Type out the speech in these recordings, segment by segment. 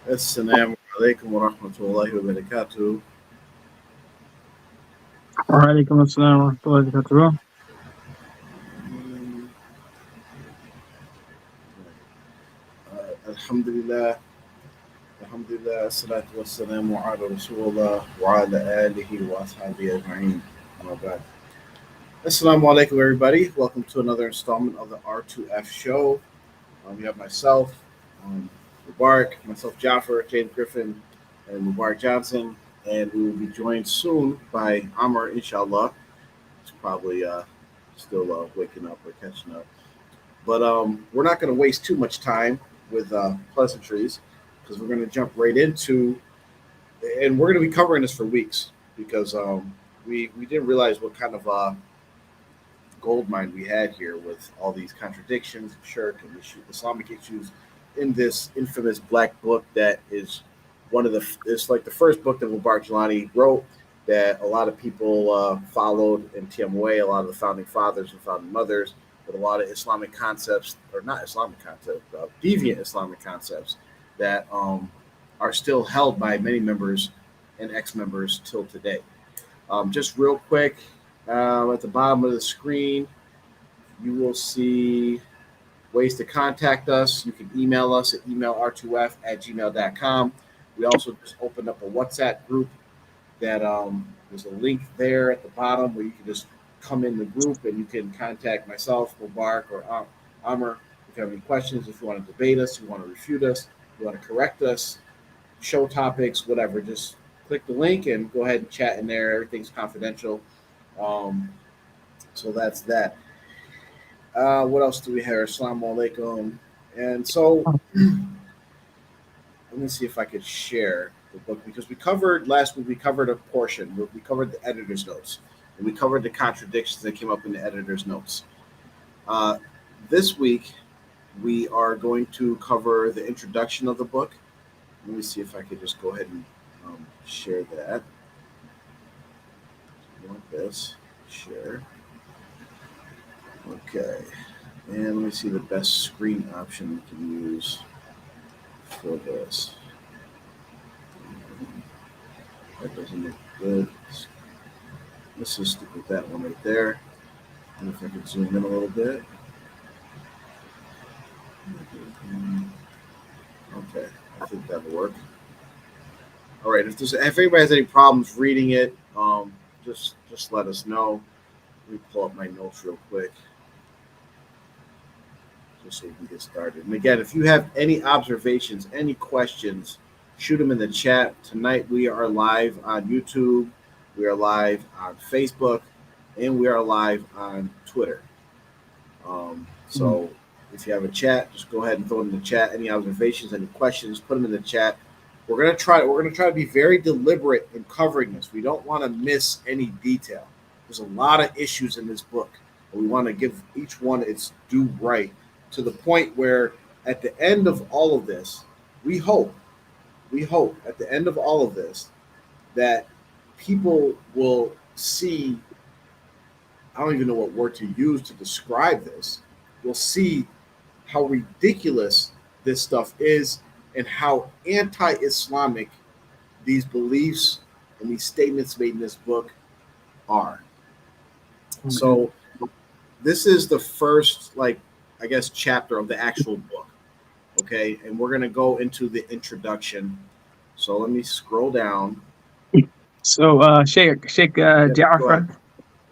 Assalamu alaikum wa rahmatullahi wa barakatuh. وعليكم السلام ورحمة الله وبركاته. Mm, Alhamdulillah, Alhamdulillah, salatu wassalamu ala Rasulullah wa ala alihi wa ashabihi ajma'in. Amma ba'd. Assalamu alaikum, everybody. Welcome to another installment of the R2F show. We have myself, Mubarak, myself, Jaffer, James Griffin, and Mubarak Johnson. And we will be joined soon by Amr, inshallah. He's probably still waking up or catching up. But we're not going to waste too much time with pleasantries because we're going to jump right into, and we're going to be covering this for weeks because we didn't realize what kind of gold mine we had here with all these contradictions, shirk, and Islamic issues in this infamous black book that is one of the it's like the first book that Mubarak Jelani wrote that a lot of people followed in TMOA, a lot of the founding fathers and founding mothers, with a lot of Islamic concepts, or not Islamic concepts, deviant Islamic concepts that are still held by many members and ex-members till today. Just real quick, at the bottom of the screen, you will see ways to contact us. You can email us at emailr2f@gmail.com. We also just opened up a WhatsApp group that there's a link there at the bottom where you can just come in the group and you can contact myself, Mubarak, or Amr if you have any questions, if you want to debate us, you want to refute us, you want to correct us, show topics, whatever. Just click the link and go ahead and chat in there. Everything's confidential. Um, so that's that. What else do we have? Assalamu alaikum. And so let me see if I could share the book because we covered last week. We covered a portion. We covered the editor's notes, and we covered the contradictions that came up in the editor's notes. Uh, this week, we are going to cover the introduction of the book. Let me see if I could just go ahead and share that. Like this, share. Okay, and let me see the best screen option we can use for this. That doesn't look good. Let's just stick with that one right there. And if I could zoom in a little bit. Okay, I think that'll work. All right, if anybody has any problems reading it, just let us know. Let me pull up my notes real quick, just so we can get started. And again, if you have any observations, any questions, shoot them in the chat. Tonight we are live on YouTube, we are live on Facebook, and we are live on Twitter. So if you have a chat, just go ahead and throw them in the chat. Any observations, any questions, put them in the chat. We're gonna try to be very deliberate in covering this. We don't want to miss any detail. There's a lot of issues in this book, and we want to give each one its due right to the point where at the end of all of this, we hope at the end of all of this that people will see, I don't even know what word to use to describe this, will see how ridiculous this stuff is and how anti-Islamic these beliefs and these statements made in this book are. So this is the first, like, I guess, chapter of the actual book. Okay, and we're gonna go into the introduction. So let me scroll down. So, Sheikh Yep, go ahead. Jaffer,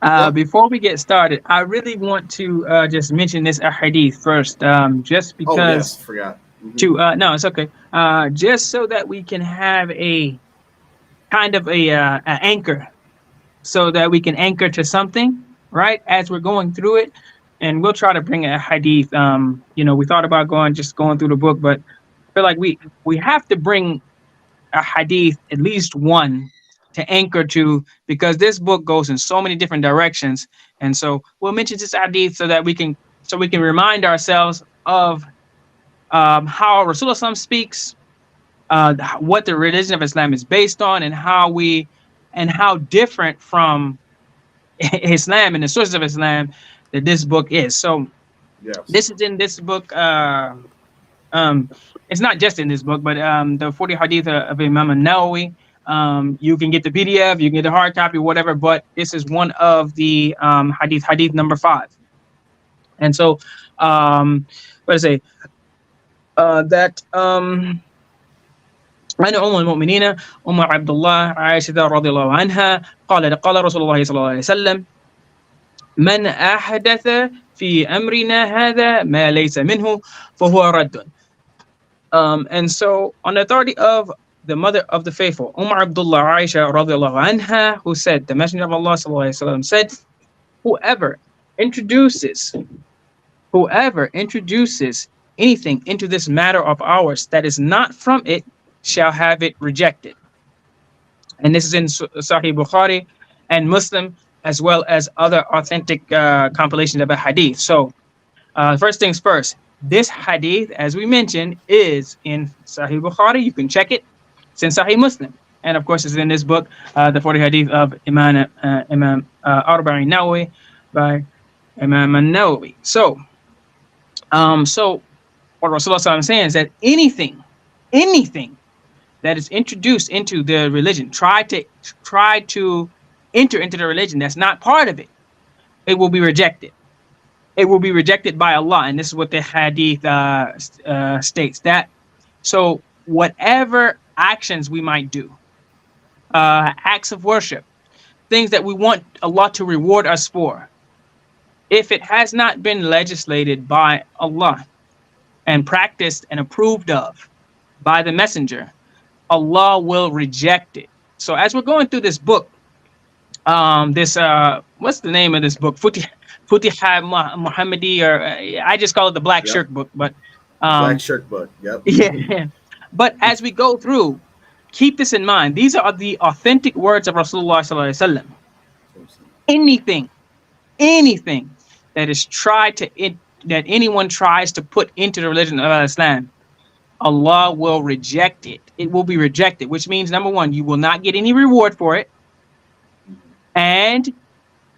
Yep. before we get started, I really want to just mention this hadith first, just Oh because yes, forgot. no, it's okay. Just so that we can have a kind of a anchor, so that we can anchor to something, right? As we're going through it, and we'll try to bring a hadith. We thought about going through the book, but I feel like we have to bring a hadith, at least one, to anchor to, because this book goes in so many different directions. And so we'll mention this hadith so we can remind ourselves of how Rasulullah speaks, what the religion of Islam is based on, and how different from Islam and the sources of Islam that this book is. So Yes. this is in this book. Um, it's not just in this book, but the 40 hadith of Imam An-Nawawi. You can get the PDF, you can get the hard copy, whatever. But this is one of the hadith number 5. And so, what I say that عن أم المؤمنين أم عبد الله عائشة رضي الله عنها قال قال رسول الله صلى الله عليه وسلم من أحدث في أمرنا هذا ما ليس منه فهو رد. And so, on the authority of the mother of the faithful, Abdullah Aisha radiallahu anha, who said, the Messenger of Allah sallallahu alaihi wasallam said, whoever introduces, whoever introduces anything into this matter of ours that is not from it, shall have it rejected. And this is in Sahih Bukhari and Muslim, as well as other authentic compilations of a hadith. So, first things first, this hadith, as we mentioned, is in Sahih Bukhari. You can check it. It's in Sahih Muslim. And of course, it's in this book, the 40 hadith of Imam Arba'in Nawawi by Imam An-Nawawi. So what Rasulullah is saying is that anything that is introduced into the religion, try to enter into the religion that's not part of it, it will be rejected. It will be rejected by Allah, and this is what the hadith states. That so whatever actions we might do, acts of worship, things that we want Allah to reward us for, if it has not been legislated by Allah and practiced and approved of by the messenger, Allah will reject it. So as we're going through this book, what's the name of this book? Futuhat Muhammadi, or I just call it the Black Shirk book. But Black Shirk book. Yep. Yeah. But as we go through, keep this in mind. These are the authentic words of Rasulullah sallallahu alaihi wasallam. Anything that is that anyone tries to put into the religion of Islam, Allah will reject it. It will be rejected, which means, number one, you will not get any reward for it, and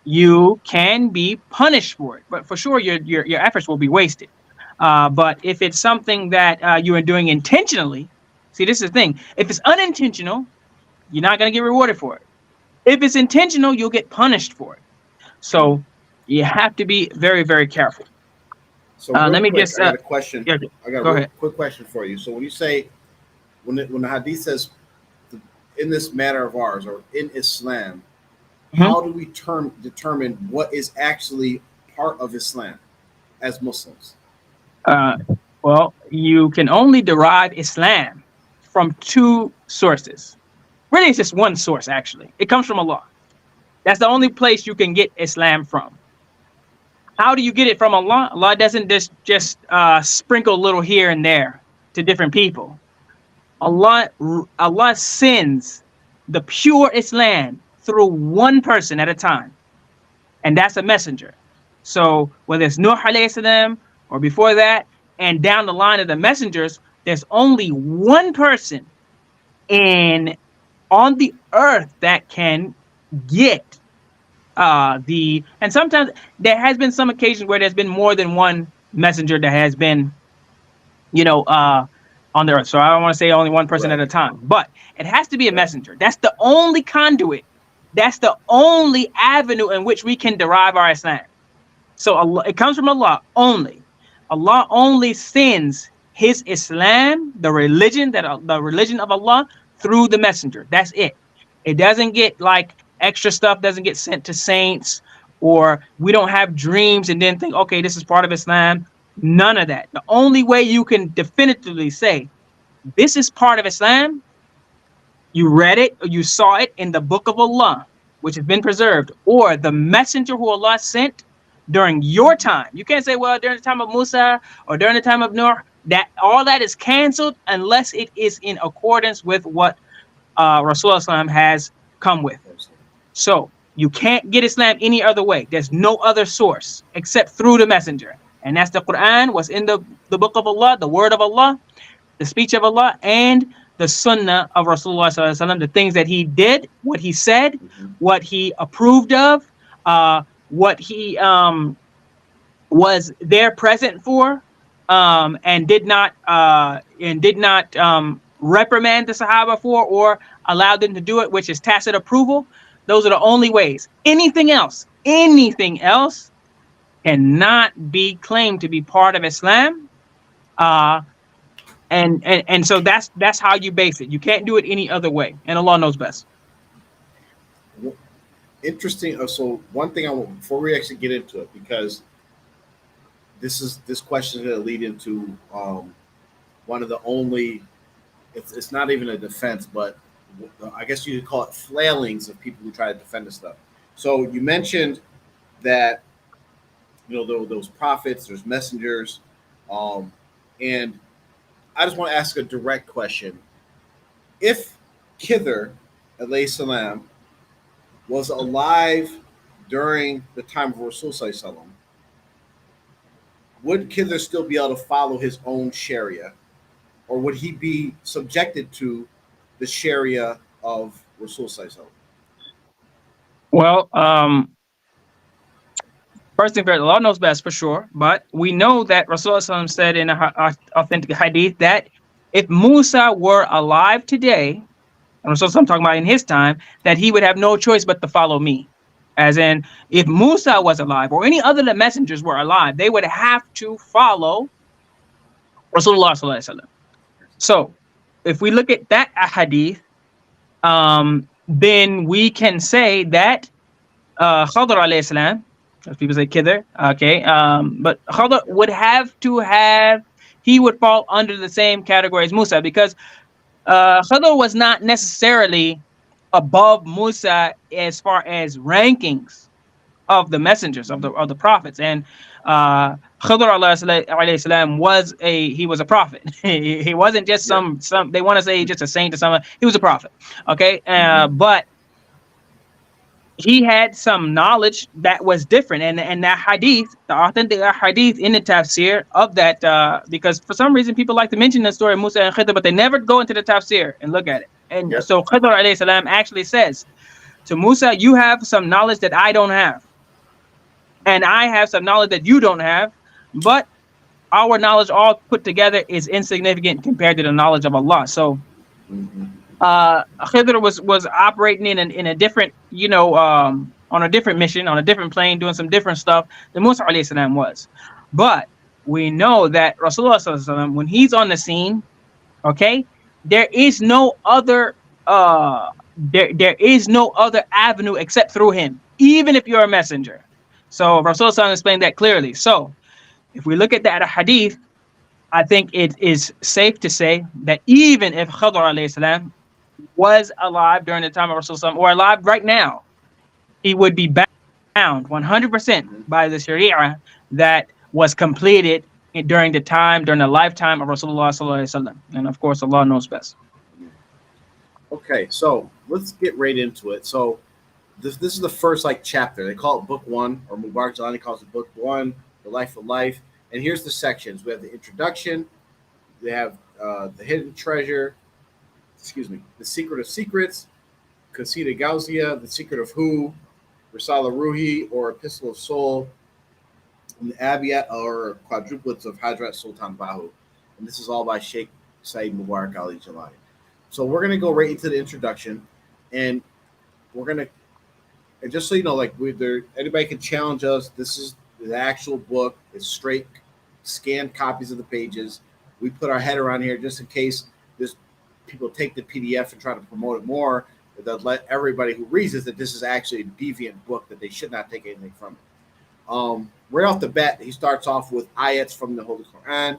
you can be punished for it. But for sure, your efforts will be wasted. But if it's something that you are doing intentionally, see, this is the thing. If it's unintentional, you're not going to get rewarded for it. If it's intentional, you'll get punished for it. So you have to be very, very careful. So let me just. I got a question. Yeah, I got a quick question for you. So when you say, when the hadith says, in this matter of ours, or in Islam, how do we determine what is actually part of Islam as Muslims? Well, you can only derive Islam from 2 sources. Really, it's just one source, actually. It comes from Allah. That's the only place you can get Islam from. How do you get it from Allah? Allah doesn't just sprinkle a little here and there to different people. Allah sends the pure Islam through one person at a time, and that's a messenger. So whether it's Nuh alayhi salam or before that and down the line of the messengers, there's only one person on the earth that can get and sometimes there has been some occasions where there's been more than one messenger that has been on the earth. So I don't want to say only one person at a time, but it has to be a messenger. That's the only conduit. That's the only avenue in which we can derive our Islam. So Allah, it comes from Allah only. Allah only sends His Islam, the religion of Allah, through the messenger. That's it. It doesn't get like extra stuff. Doesn't get sent to saints, or we don't have dreams and then think, okay, this is part of Islam. None of that. The only way you can definitively say this is part of Islam, you read it or you saw it in the book of Allah, which has been preserved, or the messenger who Allah sent during your time. You can't say, well, during the time of Musa or during the time of Noah. That all that is canceled unless it is in accordance with what Rasulullah has come with. So you can't get Islam any other way. There's no other source except through the messenger. And that's the Quran, what's in the book of Allah, the word of Allah, the speech of Allah, and the sunnah of Rasulullah sallallahu alaihi wasallam, the things that he did, what he said, what he approved of, what he was there present for, and did not reprimand the Sahaba for or allow them to do it, which is tacit approval. Those are the only ways. Anything else cannot be claimed to be part of Islam. Uh, and so that's how you base it. You can't do it any other way, and Allah knows best. Interesting. So one thing I want before we actually get into it, because this question is going to lead into one of the only. It's not even a defense, but I guess you could call it flailings of people who try to defend this stuff. So you mentioned that those prophets, there's messengers, and I just want to ask a direct question: if Khidr, alayhi salam, was alive during the time of Rasul sallallahu, would Khidr still be able to follow his own Sharia, or would he be subjected to the Sharia of Rasul sallallahu? Well, first thing first, Allah knows best for sure, but we know that Rasulullah said in a authentic hadith that if Musa were alive today, and Rasulullah talking about in his time, that he would have no choice but to follow me. As in, if Musa was alive or any other of the messengers were alive, they would have to follow Rasulullah sallallahu alaihi wasallam. So, if we look at that hadith, then we can say that Khadr alayhi salam, as people say Khidr, okay, but Khadr would he would fall under the same category as Musa, because Khadr was not necessarily above Musa as far as rankings of the messengers of the prophets, and Khidr alayhi salam was a prophet. He wasn't just some they want to say just a saint or something. He was a prophet, okay, but he had some knowledge that was different, and that hadith, the authentic hadith in the tafsir of that, because for some reason people like to mention the story of Musa and Khidr, but they never go into the tafsir and look at it. And so Khidr alayhi salam actually says to Musa, you have some knowledge that I don't have, and I have some knowledge that you don't have, but our knowledge all put together is insignificant compared to the knowledge of Allah. So Khidr was operating in a different, on a different mission, on a different plane, doing some different stuff than Musa alayhi salam was. But we know that Rasulullah sallallahu alaihi wasallam, when he's on the scene, okay, there is no other there is no other avenue except through him, even if you're a messenger. So Rasulullah explained that clearly. So if we look at that hadith, I think it is safe to say that even if Khidr alayhi salam was alive during the time of Rasulullah or alive right now, he would be bound 100% by the Sharia that was completed during the lifetime of Rasulullah sallallahu alaihi wasallam. And of course, Allah knows best. Okay, so let's get right into it. So this is the first chapter. They call it book one, or Mubarak Jalani calls it book one, the life of life. And here's the sections. We have the introduction. We have the hidden treasure. The secret of secrets. Qasida Gauzia, the secret of who. Risala Ruhi, or epistle of soul. And the Abiyat, or quadruplets of Hadrat Sultan Bahu. And this is all by Sheikh Saeed Mubarak Ali Jalani. So we're going to go right into the introduction. And we're going to, and just so you know, anybody can challenge us. This is the actual book. It's straight scanned copies of the pages. We put our head around here just in case people take the PDF and try to promote it more. That let everybody who reads it that this is actually a deviant book, that they should not take anything from it. Right off the bat, he starts off with ayats from the Holy Quran,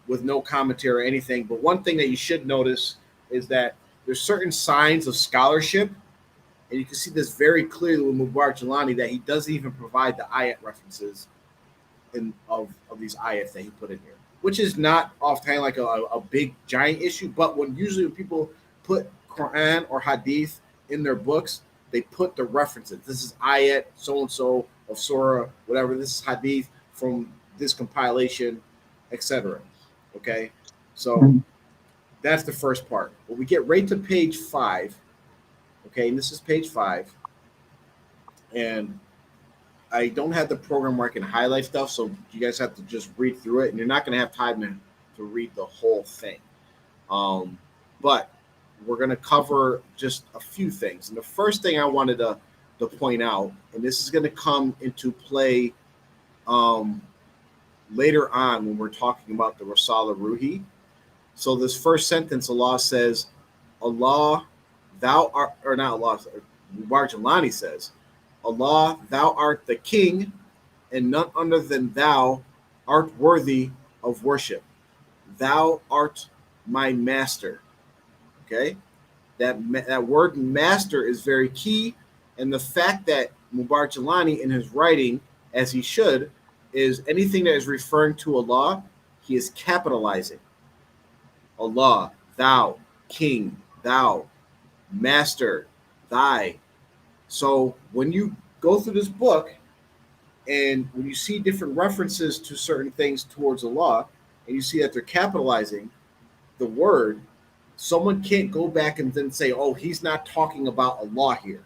with no commentary or anything. But one thing that you should notice is that there's certain signs of scholarship, and you can see this very clearly with Mubarak Jalani, that he doesn't even provide the ayat references of these ayats that he put in here, which is not often like a big giant issue. But when people put Quran or Hadith in their books, they put the references. This is ayat so and so of surah, whatever. This is Hadith from this compilation, etc. Okay, so that's the first part. When we get right to page 5, okay, and this is page 5, and I don't have the program where I can highlight stuff, so you guys have to just read through it, and you're not going to have time to read the whole thing. But we're going to cover just a few things. And the first thing I wanted to point out, and this is going to come into play later on when we're talking about the Rasala Ruhi. So this first sentence, Allah says, Allah, thou art, or not Allah, Barjalani says, Allah, thou art the king, and none other than thou art worthy of worship. Thou art my master. Okay? That word master is very key, and the fact that Mubarak Jalani in his writing, as he should, is anything that is referring to Allah, he is capitalizing. Allah, thou, king, thou, master, thy. So when you go through this book and when you see different references to certain things towards Allah, and you see that they're capitalizing the word, someone can't go back and then say, oh, he's not talking about Allah here.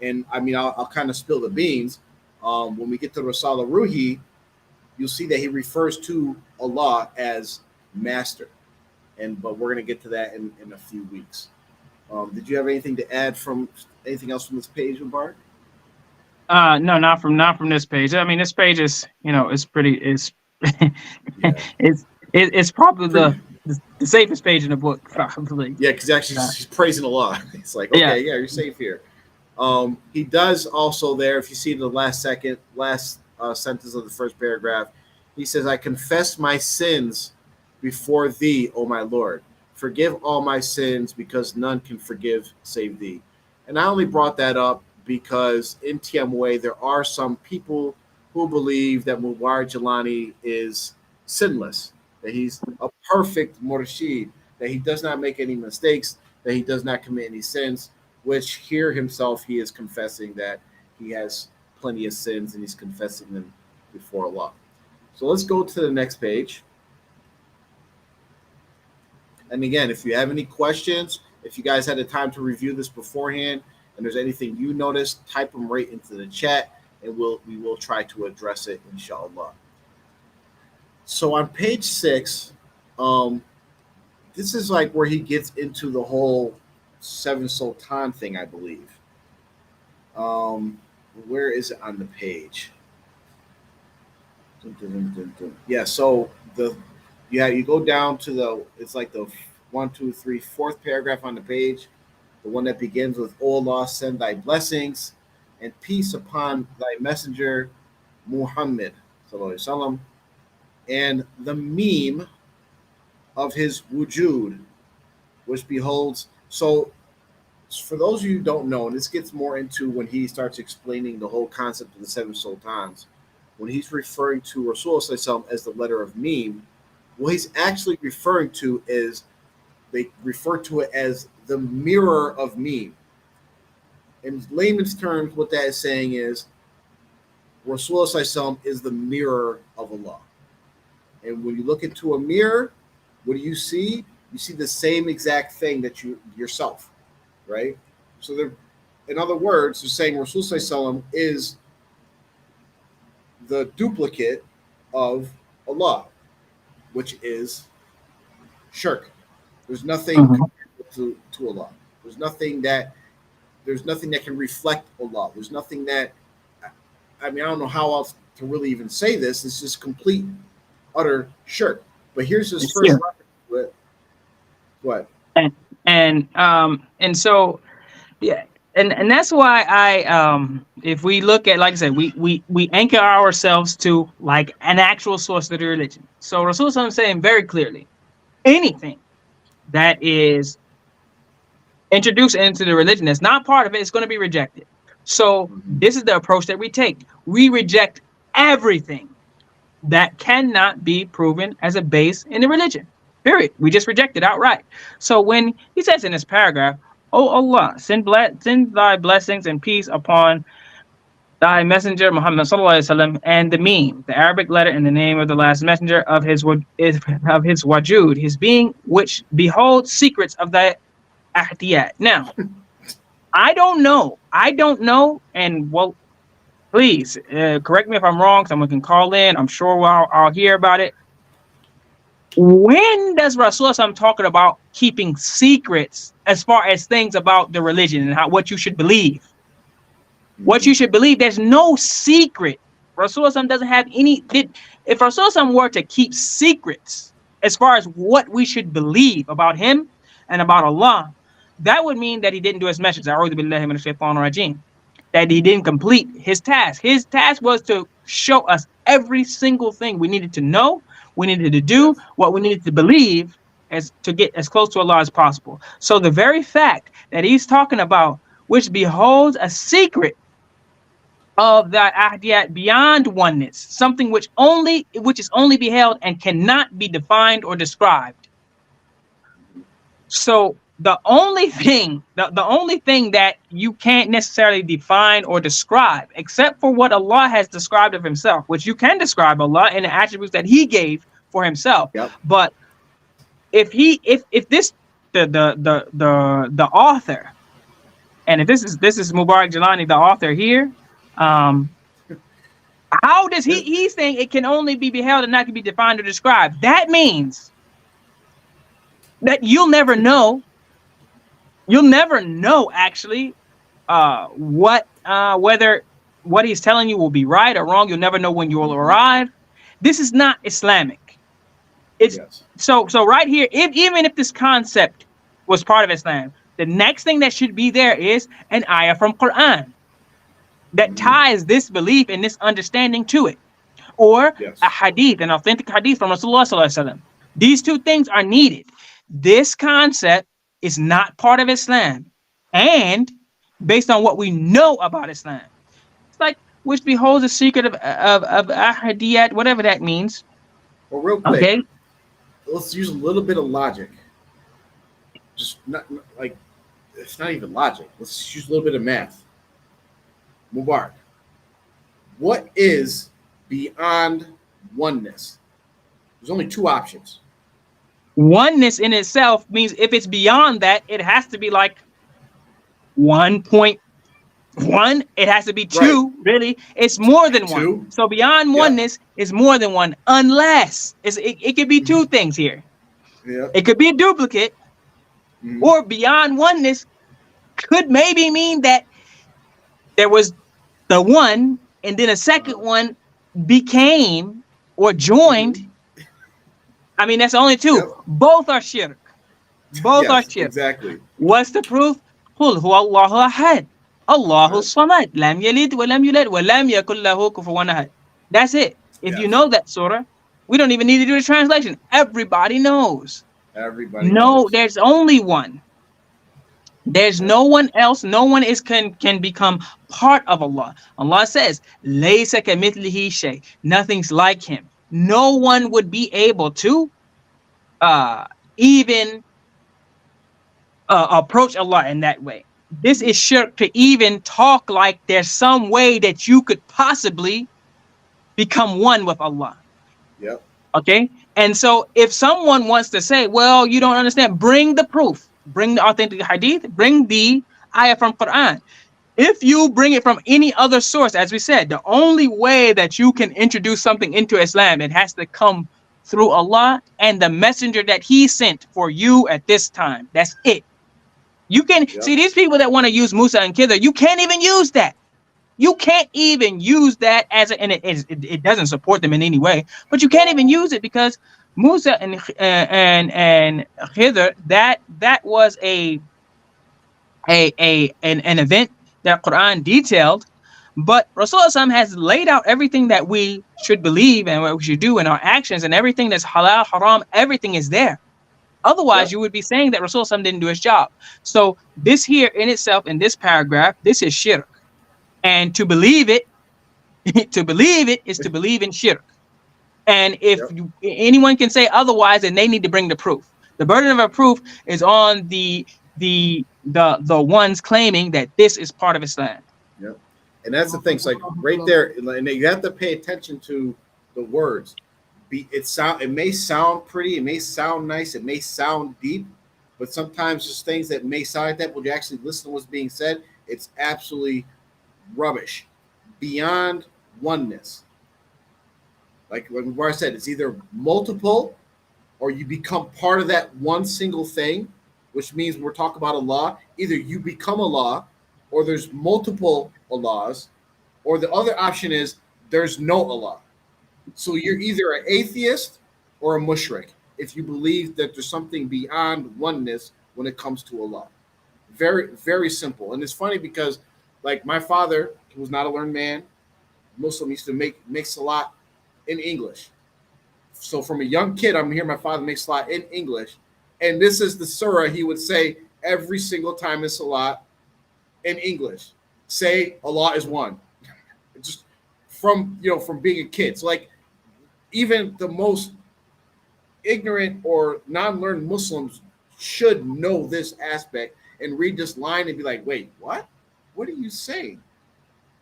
And I mean, I'll kind of spill the beans. When we get to Rasala Ruhi, you'll see that he refers to Allah as master. But we're going to get to that in a few weeks. Did you have anything to add from anything else from this page, Mubarak? No, not from this page. I mean, this page is, it's pretty, Yeah. it's probably Pretty. the safest page in the book, probably. Yeah, because actually she's praising Allah. It's like, okay, yeah, you're safe here. He does also there, if you see the last sentence of the first paragraph, he says, I confess my sins before thee, O my Lord. Forgive all my sins, because none can forgive save thee. And I only brought that up because in TMWA there are some people who believe that Mubarak Jalani is sinless, that he's a perfect murshid, that he does not make any mistakes, that he does not commit any sins, which here himself he is confessing that he has plenty of sins and he's confessing them before Allah. So let's go to the next page. And again, if you have any questions, if you guys had the time to review this beforehand, and there's anything you noticed, type them right into the chat, and we will try to address it, inshallah. So on page 6, this is like where he gets into the whole Seven Sultan thing, I believe. Where is it on the page? Yeah, so you go down to it's like the 1, 2, 3, 4th paragraph on the page, the one that begins with, O Allah, send thy blessings and peace upon thy messenger Muhammad sallallahu alaihi wasallam, and the meme of his wujud, which beholds. So for those of you who don't know, and this gets more into when he starts explaining the whole concept of the Seven Sultans, when he's referring to Rasulullah as the letter of meme, what he's actually referring to is, they refer to it as the mirror of meme. In layman's terms, what that is saying is Rasulullah is the mirror of Allah. And when you look into a mirror, what do you see? You see the same exact thing that you yourself, right? So they're, in other words, they're saying Rasulullah is the duplicate of Allah, which is Shirk. There's nothing to Allah. There's nothing that can reflect Allah. There's nothing that, I mean, I don't know how else to really even say this. It's just complete, utter Shirk. But here's his first reference to it. What? And so, yeah, and that's why if we look at, like I said, we anchor ourselves to like an actual source of the religion. So Rasulullah is saying very clearly, anything that is introduced into the religion that's not part of it is going to be rejected. So this is the approach that we take. We reject everything that cannot be proven as a base in the religion. Period. We just reject it outright. So when he says in this paragraph, "O Allah, send thy blessings and peace upon thy messenger Muhammad sallallahu alaihi wasallam," and the meme, the Arabic letter in the name of the last messenger of his wajud, his being, which beholds secrets of thy ahdiyat. Now, I don't know, and well, please correct me if I'm wrong. Someone can call in. I'm sure I'll hear about it. When does Rasulullah talking about keeping secrets as far as things about the religion and what you should believe? What Hmm. you should believe, there's no secret. Rasulullah doesn't have any. If Rasulullah were to keep secrets as far as what we should believe about him and about Allah, that would mean that he didn't do his message. That he didn't complete his task. His task was to show us every single thing we needed to know, we needed to do, Yes. what we needed to believe as to get as close to Allah as possible. So the very fact that he's talking about which beholds a secret of that ahdiyat beyond oneness, something which is only beheld and cannot be defined or described. So the only thing that you can't necessarily define or describe, except for what Allah has described of himself, which you can describe Allah in the attributes that he gave for himself. Yep. But if this the author, and if this is Mubarak Jalani, the author here, um, how does he's saying it can only be beheld and not can be defined or described? That means that you'll never know actually what whether what he's telling you will be right or wrong. You'll never know when you will Hmm. arrive. This is not Islamic. It's Yes. so right here, even if this concept was part of Islam, the next thing that should be there is an ayah from Quran that Hmm. ties this belief and this understanding to it, or a Yes. hadith, an authentic hadith from Rasulullah Sallallahu Alaihi Wasallam. These two things are needed. This concept is not part of Islam, and based on what we know about Islam, it's like which beholds the secret of ahadiyat, whatever that means. Well, real quick, Okay, let's use a little bit of logic. Just not like it's not even logic. Let's use a little bit of math. Mubarak, what is beyond oneness? There's only two options. oneness in itself means if it's beyond that, it has to be like 1.1. It has to be Right. two. Really, it's more than one. Two. So beyond Yep. oneness is more than one, unless it could be two things here. Yep. It could be a duplicate, Hmm. or beyond oneness could maybe mean that there was the one, and then a second one became or joined. Hmm. I mean, that's only two. Yep. Both are shirk. Both are Yes. shirk. Exactly. What's the proof? قل هو الله أحد الله Right. الصمد لم يلد ولم يولد ولم يكن له كفوا أحد. That's it. If you Yes. know that surah, we don't even need to do the translation. Everybody knows. Everybody No, knows. there's only one. There's Yep. no one else. No one can become part of Allah. Allah says, "Laysa kamithlihi shay." Nothing's like him. No one would be able to even approach Allah in that way. This is shirk to even talk like there's some way that you could possibly become one with Allah. Yep. Okay? And so if someone wants to say, well, you don't understand, bring the proof, bring the authentic hadith, bring the ayah from Quran. If you bring it from any other source, as we said, the only way that you can introduce something into Islam, it has to come through Allah and the messenger that he sent for you at this time. That's it. You can Yep. see these people that want to use Musa and Khidr, you can't even use that. You can't even use that and it doesn't support them in any way, but you can't even use it because Musa and Khidr, that was an event that Quran detailed, but Rasulullah has laid out everything that we should believe and what we should do in our actions, and everything that's halal, haram, everything is there. Otherwise, Yep. you would be saying that Rasulullah didn't do his job. So this here in itself, in this paragraph, this is shirk. And to believe it, to believe it is to believe in shirk. And if Yep. anyone can say otherwise, then they need to bring the proof. The burden of proof is on the ones claiming that this is part of Islam. Yep. And that's the thing. It's like right there, and you have to pay attention to the words. It may sound pretty, it may sound nice, it may sound deep, but sometimes just things that may sound like that, when you actually listen to what's being said, it's absolutely rubbish. beyond oneness. Like where I said, it's either multiple or you become part of that one single thing, which means when we're talking about Allah, either you become Allah or there's multiple Allahs, or the other option is there's no Allah. So you're either an atheist or a mushrik if you believe that there's something beyond oneness when it comes to Allah. Very, very simple. And it's funny because, like, my father, who was not a learned man, Muslim, used to make salat in English. So from a young kid, I'm hearing my father make salat in English. And this is the surah he would say every single time in salat in English. Say Allah is one. Just from being a kid. So like even the most ignorant or non-learned Muslims should know this aspect and read this line and be like, wait, what? What are you saying?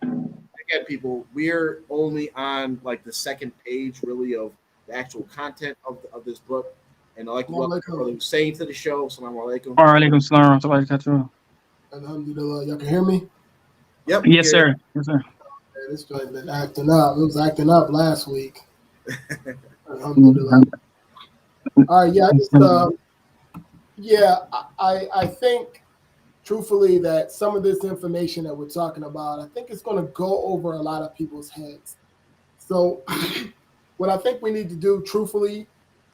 Again, people, we're only on like the second page really of the actual content of this book. And I like what brother was saying to the show. Assalamu alaikum. Alaikum salam. Alhamdulillah. Y'all can hear me? Yep. Yes, sir. Yes, sir. Yeah, this joint been acting up. It was acting up last week. Alhamdulillah. All right, I think truthfully that some of this information that we're talking about, I think it's going to go over a lot of people's heads. So what I think we need to do truthfully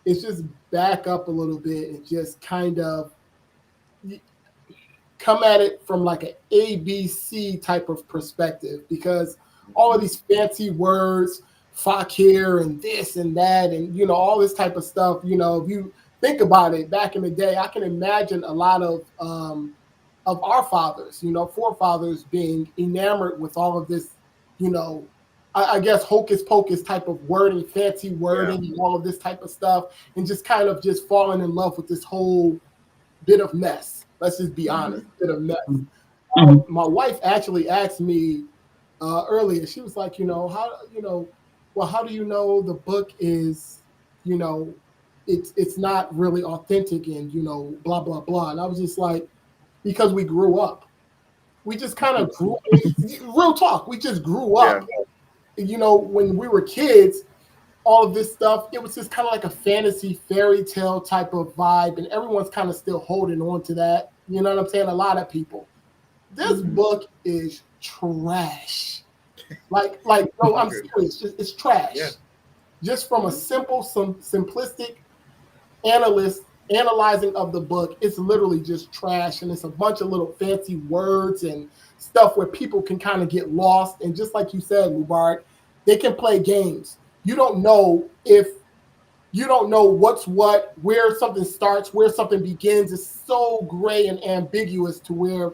is just back up a little bit and just kind of come at it from like an ABC type of perspective, because all of these fancy words, fakir and this and that, and all this type of stuff. If you think about it, back in the day, I can imagine a lot of our fathers, forefathers, being enamored with all of this, I guess hocus pocus type of wording, fancy wording, and all of this type of stuff, and just kind of just falling in love with this whole bit of mess. Let's just be honest, bit of mess. My wife actually asked me earlier. She was like, how do you know the book is, it's not really authentic and blah blah blah. And I was just like, because we grew up. We just kind of grew. Real talk. We just grew up. Yeah. When we were kids, all of this stuff, it was just kind of like a fantasy fairy tale type of vibe, and everyone's kind of still holding on to that. You know what I'm saying? A lot of people. This book is trash. Like, no, I'm serious. It's trash. Yeah. Just from a simple, simplistic analyzing of the book, it's literally just trash, and it's a bunch of little fancy words and stuff where people can kind of get lost. And just like you said, Mubarak, they can play games. You don't know what's what, where something starts, where something begins. It's so gray and ambiguous to where,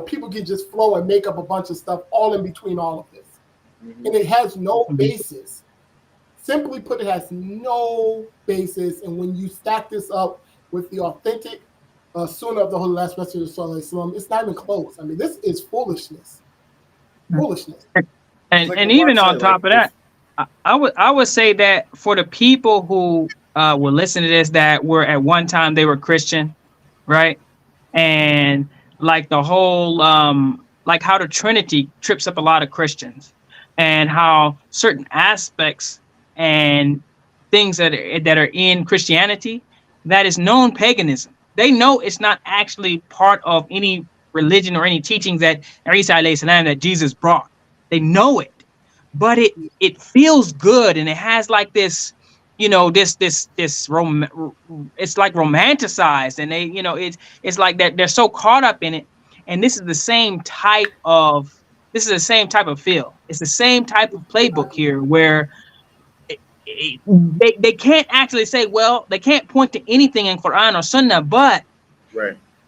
people can just flow and make up a bunch of stuff all in between all of this. And it has no basis. Simply put, it has no basis. And when you stack this up with the authentic Sunnah of the Holy Last Messenger of Islam, it's not even close. I mean, this is foolishness. Foolishness. And even on top of that, I would say that for the people who will listen to this that were at one time they were Christian, right? And like the whole like how the Trinity trips up a lot of Christians, and how certain aspects and things that are in Christianity that is known paganism. They know it's not actually part of any religion or any teachings that Isa alayhi salam that Jesus brought. They know it. But it feels good, and it has like this, it's like romanticized, and they, it's like that they're so caught up in it. And this is the same type of feel. It's the same type of playbook here, where they can't actually say, well, they can't point to anything in Quran or Sunnah, but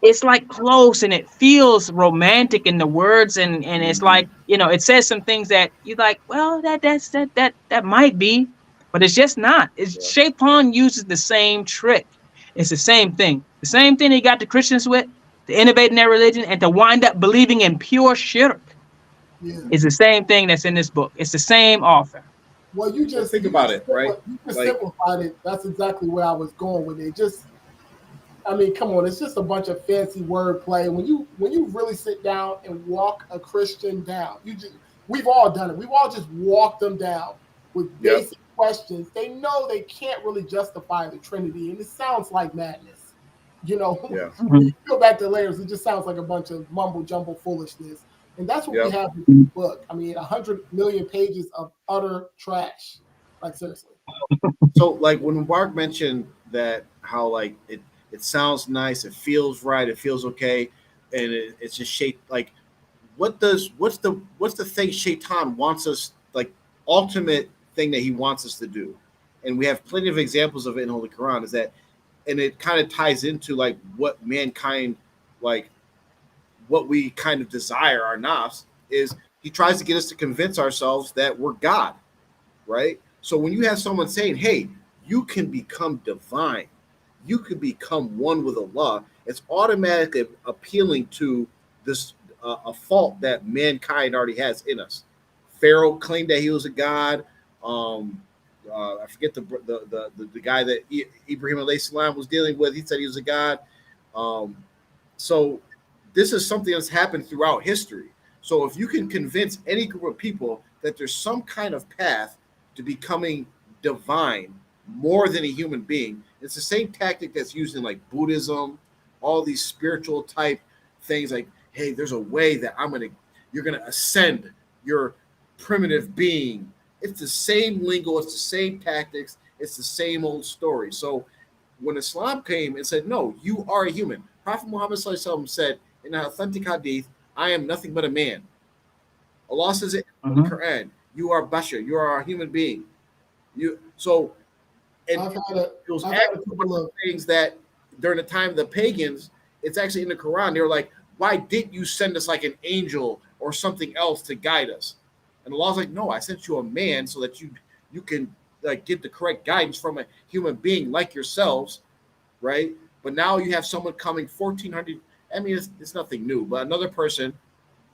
it's like close, and it feels romantic in the words, and it's like, it says some things that you're like, well, that might be, but it's just not. Shaitan uses the same trick. It's the same thing. The same thing he got the Christians with, to innovate in their religion and to wind up believing in pure shirk. It's the same thing that's in this book. It's the same author. Well, you just think about it, right? You just simplified it. That's exactly where I was going with it. I mean, come on, it's just a bunch of fancy wordplay. When you really sit down and walk a Christian down, We've all done it. We've all just walked them down with Yep. basic questions. They know they can't really justify the Trinity, and it sounds like madness. You know, Yeah. when you go back to layers, it just sounds like a bunch of mumble jumble foolishness. And that's what we Yep. have with this book. I mean, 100 million pages of utter trash. Like, seriously. So like when Mark mentioned that how like it sounds nice, it feels right, it feels okay, and it's just like what's the thing Shaitan wants us like ultimate thing that he wants us to do, and we have plenty of examples of it in Holy Quran. Is that and it kind of ties into like what mankind like what we kind of desire our nafs is he tries to get us to convince ourselves that we're God, right? So when you have someone saying, "Hey, you can become divine, you can become one with Allah," it's automatically appealing to this a fault that mankind already has in us. Pharaoh claimed that he was a god. I forget the guy that Ibrahim alayhi salam was dealing with. He said he was a god. Um, so this is something that's happened throughout history. So if you can convince any group of people that there's some kind of path to becoming divine more than a human being, it's the same tactic that's used in like Buddhism, all these spiritual type things like, hey, there's a way that you're gonna ascend your primitive being. It's the same lingo, it's the same tactics, it's the same old story. So when Islam came and said, no, you are a human. Prophet Muhammad said in an authentic hadith, I am nothing but a man. Allah says it in the Quran, you are bashar, you are a human being. And I've had a couple of things that during the time of the pagans, it's actually in the Quran. They were like, why didn't you send us like an angel or something else to guide us? And Allah's like, no, I sent you a man so that you can like get the correct guidance from a human being like yourselves, right? But now you have someone coming 1400. I mean, it's nothing new, but another person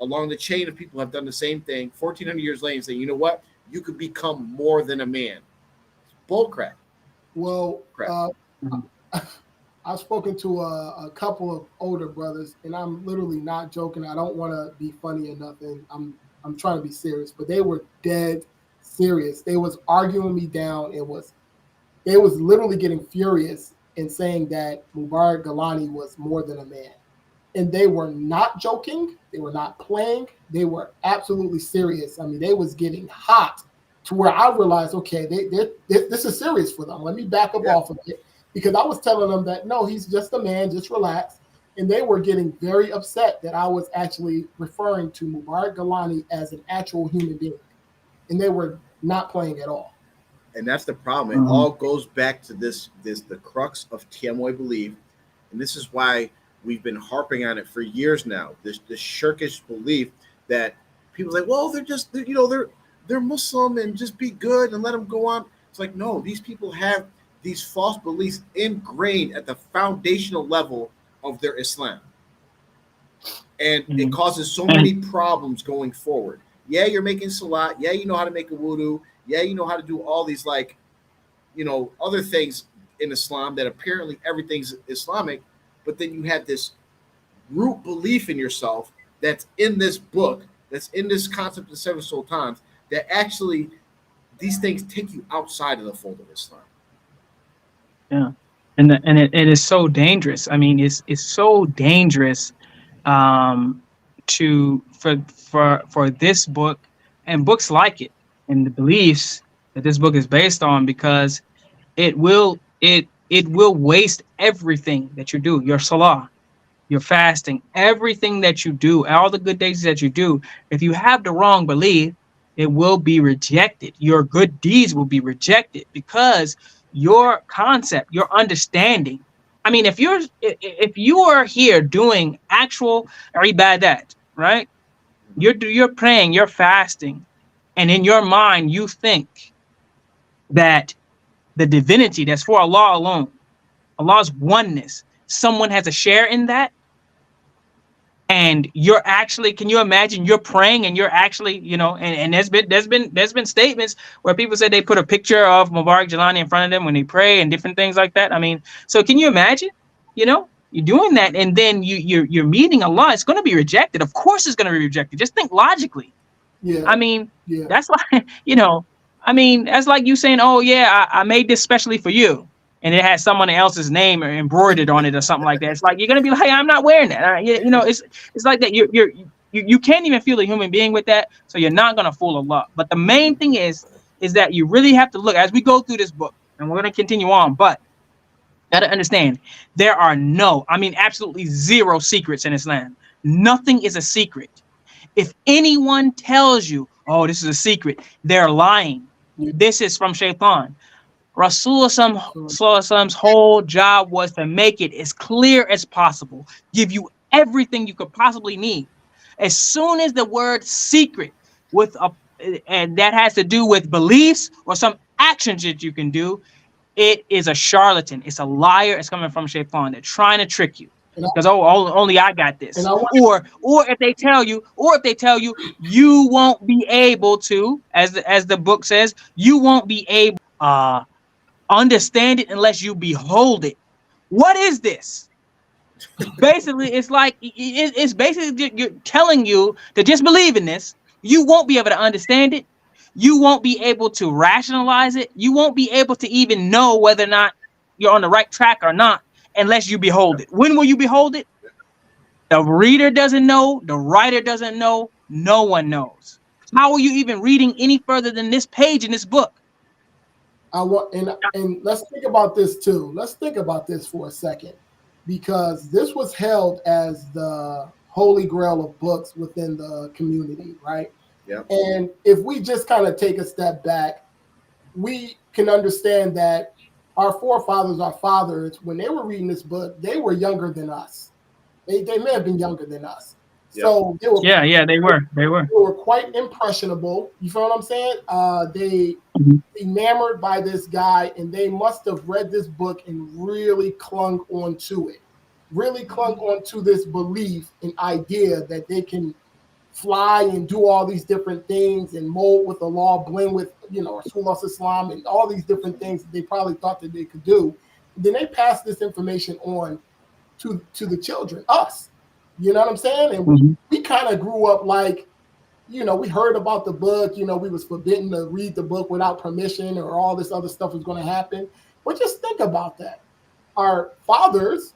along the chain of people have done the same thing 1400 years later and saying, you know what? You could become more than a man. Bull crap. Well, I've spoken to a couple of older brothers, and I'm literally not joking. I don't want to be funny or nothing. I'm trying to be serious, but they were dead serious. They was arguing me down. They was literally getting furious and saying that Mubarak Galani was more than a man. And they were not joking. They were not playing. They were absolutely serious. I mean, they was getting hot to where I realized, okay, this is serious for them. Let me back up off of it, because I was telling them that, no, he's just a man, just relax. And they were getting very upset that I was actually referring to Mubarak Galani as an actual human being. And they were not playing at all. And that's the problem. It all goes back to the crux of Tiamoy belief. And this is why we've been harping on it for years now. This shirkish belief that people say, well, they're Muslim and just be good and let them go on. It's like, no, these people have these false beliefs ingrained at the foundational level of their Islam. And it causes so many problems going forward. Yeah, you're making salat. Yeah, you know how to make a wudu. Yeah, you know how to do all these other things in Islam that apparently everything's Islamic. But then you have this root belief in yourself that's in this book, that's in this concept of seven sultans, that actually these things take you outside of the fold of Islam. Yeah, and it is so dangerous. I mean, it's so dangerous for this book and books like it and the beliefs that this book is based on, because it will waste everything that you do, your salah, your fasting, everything that you do, all the good deeds that you do. If you have the wrong belief, it will be rejected. Your good deeds will be rejected because your concept, your understanding. I mean, if you are here doing actual ibadat, right? You're praying, you're fasting, and in your mind you think that the divinity that's for Allah alone, Allah's oneness, someone has a share in that. And you're actually, can you imagine you're praying and you're actually, and there's been statements where people say they put a picture of Mubarak Jelani in front of them when they pray and different things like that. I mean, so can you imagine, you're doing that and then you're meeting Allah, it's going to be rejected. Of course it's going to be rejected. Just think logically. Yeah. I mean, Yeah. that's like, I mean, that's like you saying, oh, yeah, I made this specially for you. And it has someone else's name or embroidered on it or something like that. It's like, you're going to be like, hey, I'm not wearing that. It's like that. You can't even feel a human being with that. So you're not going to fool Allah. But the main thing is that you really have to look as we go through this book, and we're going to continue on. But got to understand, there are absolutely zero secrets in Islam. Nothing is a secret. If anyone tells you, oh, this is a secret, they're lying. This is from Shaitan. Rasulullah's whole job was to make it as clear as possible, give you everything you could possibly need. As soon as the word secret and that has to do with beliefs or some actions that you can do, it is a charlatan. It's a liar. It's coming from Shaitan. They're trying to trick you because only I got this. Or if they tell you, you won't be able to, as the book says, you won't be able understand it unless you behold it. What is this? Basically, it's like it's basically you're telling you to just believe in this. You won't be able to understand it. You won't be able to rationalize it. You won't be able to even know whether or not you're on the right track or not unless you behold it. When will you behold it? The reader doesn't know. The writer doesn't know. No one knows. How are you even reading any further than this page in this book? And let's think about this too. Let's think about this for a second, because this was held as the holy grail of books within the community, right? Yeah. And if we just kind of take a step back, we can understand that our forefathers, our fathers, when they were reading this book, they were younger than us. They may have been younger than us. Yeah. So they were they were. They were quite impressionable. You feel what I'm saying? They enamored by this guy, and they must have read this book and really clung onto it. Really clung onto this belief and idea that they can fly and do all these different things and mold with the law, blend with, Rasulullah Islam and all these different things that they probably thought that they could do. And then they passed this information on to the children, us. You know what I'm saying? And we kind of grew up like, we heard about the book, we was forbidden to read the book without permission, or all this other stuff was going to happen. But just think about that. Our fathers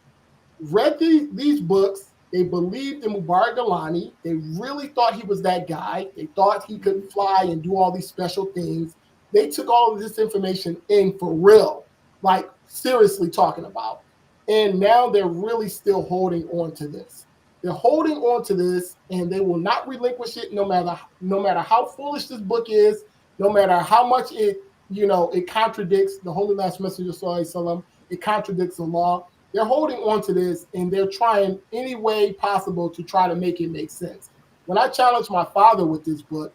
read these books. They believed in Mubarak Galani. They really thought he was that guy. They thought he could fly and do all these special things. They took all of this information in for real, like seriously talking about. And now they're really still holding on to this. They're holding on to this, and they will not relinquish it no matter how foolish this book is, no matter how much it contradicts the Holy Last Messenger Sallallahu Alaihi Wasallam, it contradicts the law. They're holding on to this, and they're trying any way possible to try to make it make sense. When I challenged my father with this book,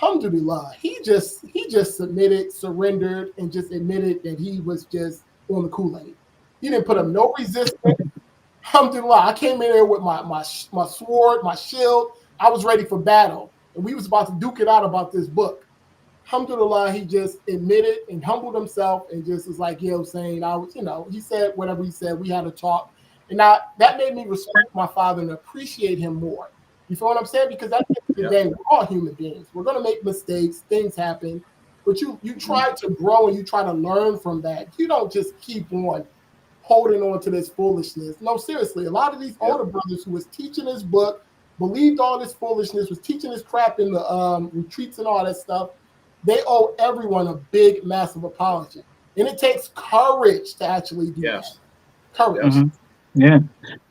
alhamdulillah, he just submitted, surrendered, and just admitted that he was just on the Kool-Aid. He didn't put up no resistance. Alhamdulillah, I came in there with my sword, my shield. I was ready for battle, and we was about to duke it out about this book. Alhamdulillah, he just admitted and humbled himself and just was like, saying, I was, he said whatever he said. We had a talk. And that made me respect my father and appreciate him more. You feel what I'm saying? Because at the end of the day, we're all human beings. We're going to make mistakes. Things happen. But you try to grow and you try to learn from that. You don't just keep on holding on to this foolishness. No, seriously. A lot of these older brothers who was teaching this book, believed all this foolishness, was teaching this crap in the retreats and all that stuff. They owe everyone a big, massive apology. And it takes courage to actually do that. Courage. Yeah.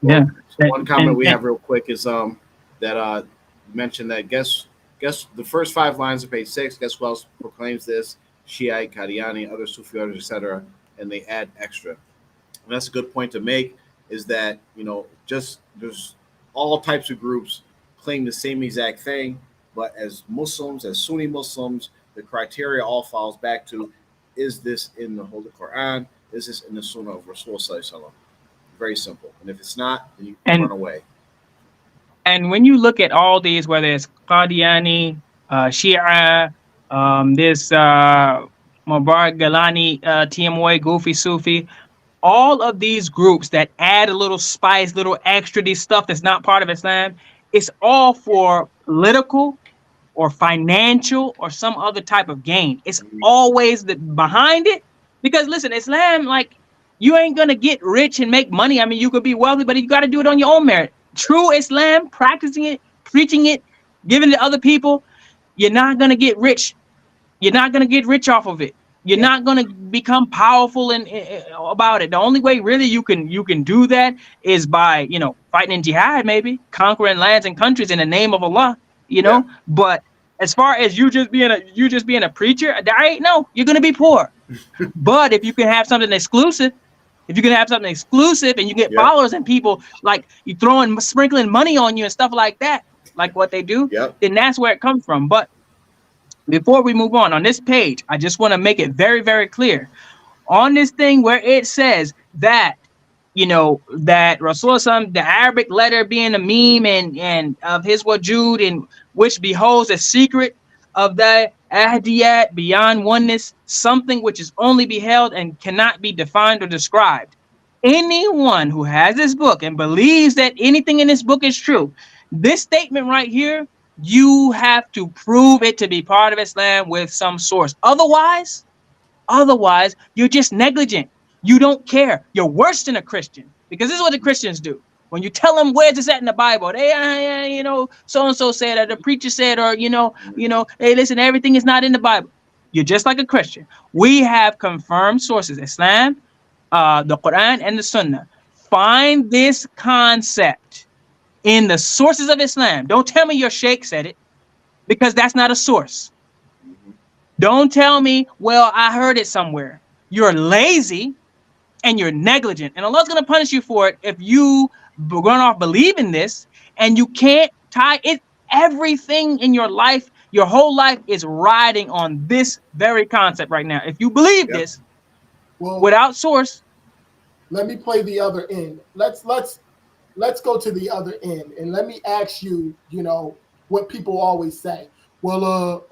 So one comment we have real quick is that mentioned that guess the first 5 lines of page 6, guess who else proclaims this? Shiite, Qadiani, other Sufi orders, etc. And they add extra. And that's a good point to make, is that, just there's all types of groups claim the same exact thing, but as Muslims, as Sunni Muslims, the criteria all falls back to, is this in the Holy Quran? Is this in the Sunnah of Rasulullah? Very simple. And if it's not, then you can run away. And when you look at all these, whether it's Qadiani, Shia, this Mubarak Galani, TMOA, Goofy Sufi, all of these groups that add a little spice, little extra, these stuff that's not part of Islam, it's all for political or financial or some other type of gain. It's always behind it. Because listen, Islam, like, you ain't gonna get rich and make money. I mean, you could be wealthy, but you got to do it on your own merit. True Islam, practicing it, preaching it, giving it to other people, you're not gonna get rich. You're not gonna get rich off of it. You're not gonna become powerful and about it. The only way really you can do that is by, you know, fighting in jihad, maybe conquering lands and countries in the name of Allah. You know, but as far as you just being a preacher, you're gonna be poor. But if you can have something exclusive, if you can have something exclusive and you get followers and people like you sprinkling money on you and stuff like that, like what they do, then that's where it comes from. But before we move on this page, I just want to make it very, very clear on this thing where it says that, you know, that Rasulullah, the Arabic letter being a meme and of his wajud, and which beholds a secret of the ahdiyat beyond oneness, something which is only beheld and cannot be defined or described. Anyone who has this book and believes that anything in this book is true, this statement right here, you have to prove it to be part of Islam with some source. Otherwise, you're just negligent. You don't care. You're worse than a Christian, because this is what the Christians do. When you tell them where's this at in the Bible, they, you know, so and so said, or the preacher said, or you know, hey, listen, everything is not in the Bible. You're just like a Christian. We have confirmed sources: Islam, the Quran, and the Sunnah. Find this concept in the sources of Islam. Don't tell me your sheikh said it, because that's not a source. Don't tell me, well, I heard it somewhere. You're lazy and you're negligent. And Allah's going to punish you for it if you run off believing this and you can't tie it. Everything in your life, your whole life is riding on this very concept right now. If you believe this without source. Let me play the other end. Let's go to the other end. And let me ask you, you know, what people always say. Well,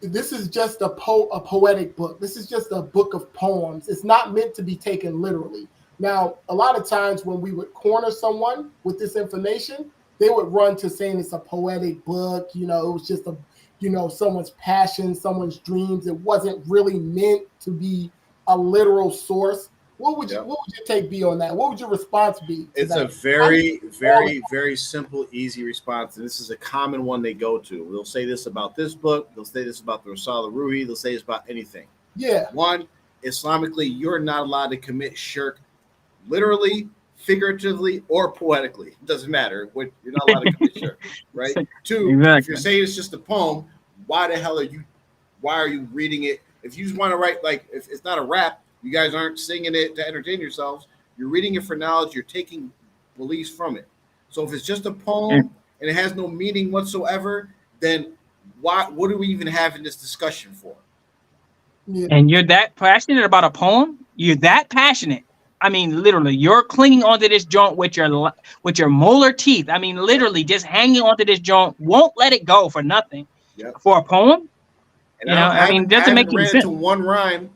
this is just a poetic book. This is just a book of poems. It's not meant to be taken literally. Now, a lot of times when we would corner someone with this information, they would run to saying it's a poetic book. You know, it was just someone's passion, someone's dreams. It wasn't really meant to be a literal source. What would your take be on that? What would your response be? It's a very, very, very simple, easy response. And this is a common one they go to. They'll say this about this book. They'll say this about the Risale al-Ruhi. They'll say this about anything. Yeah. One, Islamically, you're not allowed to commit shirk literally, figuratively, or poetically. It doesn't matter. You're not allowed to commit shirk, right? Two, if you're saying it's just a poem, why are you reading it? If you just want to write, like, if it's not a rap, you guys aren't singing it to entertain yourselves. You're reading it for knowledge. You're taking beliefs from it. So if it's just a poem and it has no meaning whatsoever, then what are we even having this discussion for? Yeah. And you're that passionate about a poem? You're that passionate. I mean, literally, you're clinging onto this joint with your molar teeth. I mean, literally, just hanging onto this joint, won't let it go for nothing. For a poem? And doesn't make any sense. To one rhyme.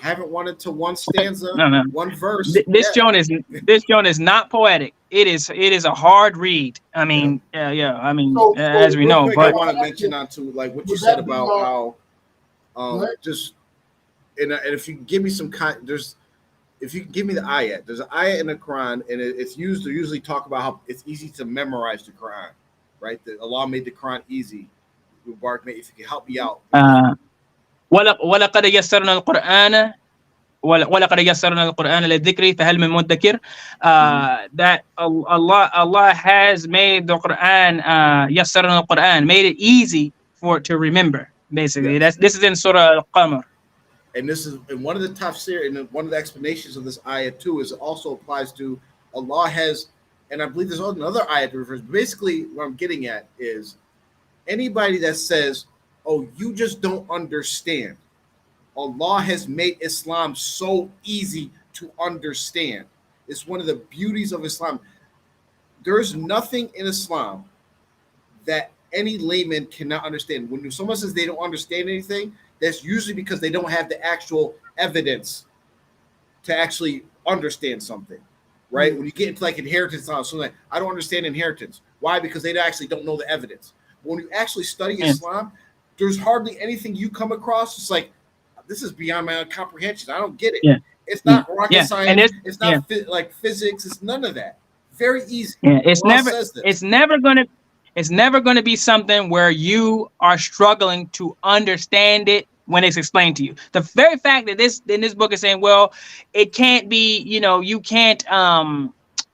Haven't wanted to one stanza, one verse. This joint is not poetic. It is a hard read. I mean, I mean, as we know. But I want to mention on to like what you said about how if you give me some if you give me the ayat, there's an ayat in the Quran, and it's used to usually talk about how it's easy to memorize the Quran, right? That Allah made the Quran easy. Mubarak, if you can help me out. ولقد يسرنا القرآن للذكر فهل من مدكر. That Allah has made the Quran, يسرنا القرآن, made it easy for it to remember. Basically, this is in Surah Al-Qamar. And this is in one of the tafsir, and one of the explanations of this ayat too, is it also applies to Allah has, and I believe there's another ayat that refers. Basically, what I'm getting at is anybody that says, "Oh, you just don't understand." Allah has made Islam so easy to understand. It's one of the beauties of Islam. There's nothing in Islam that any layman cannot understand. When someone says they don't understand anything, that's usually because they don't have the actual evidence to actually understand something, right? When you get into like inheritance, something like, I don't understand inheritance. Why? Because they actually don't know the evidence. when you actually study Yeah. Islam, there's hardly anything you come across. It's like, this is beyond my comprehension. I don't get it. Yeah. It's not rocket Yeah. And science. It's not like physics. It's none of that. Very easy. Yeah, Allah says this. it's never gonna be something where you are struggling to understand it when it's explained to you. The very fact that this in this book is saying, well, it can't be, you can't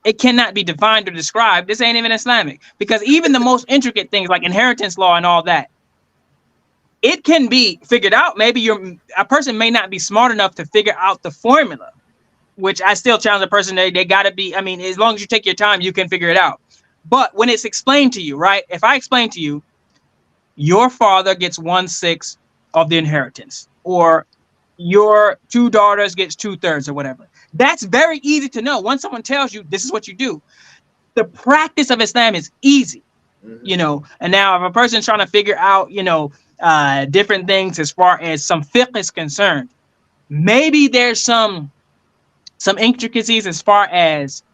it cannot be defined or described. This ain't even Islamic, because even the most intricate things like inheritance law and all that, it can be figured out. Maybe a person may not be smart enough to figure out the formula, which I still challenge a person. They got to be, I mean, as long as you take your time, you can figure it out. But when it's explained to you, right? If I explain to you, your father gets 1/6 of the inheritance, or your 2 daughters gets 2/3 or whatever. That's very easy to know. Once someone tells you this is what you do, the practice of Islam is easy, and now if a person's trying to figure out, different things as far as some fiqh is concerned, maybe there's some intricacies as far as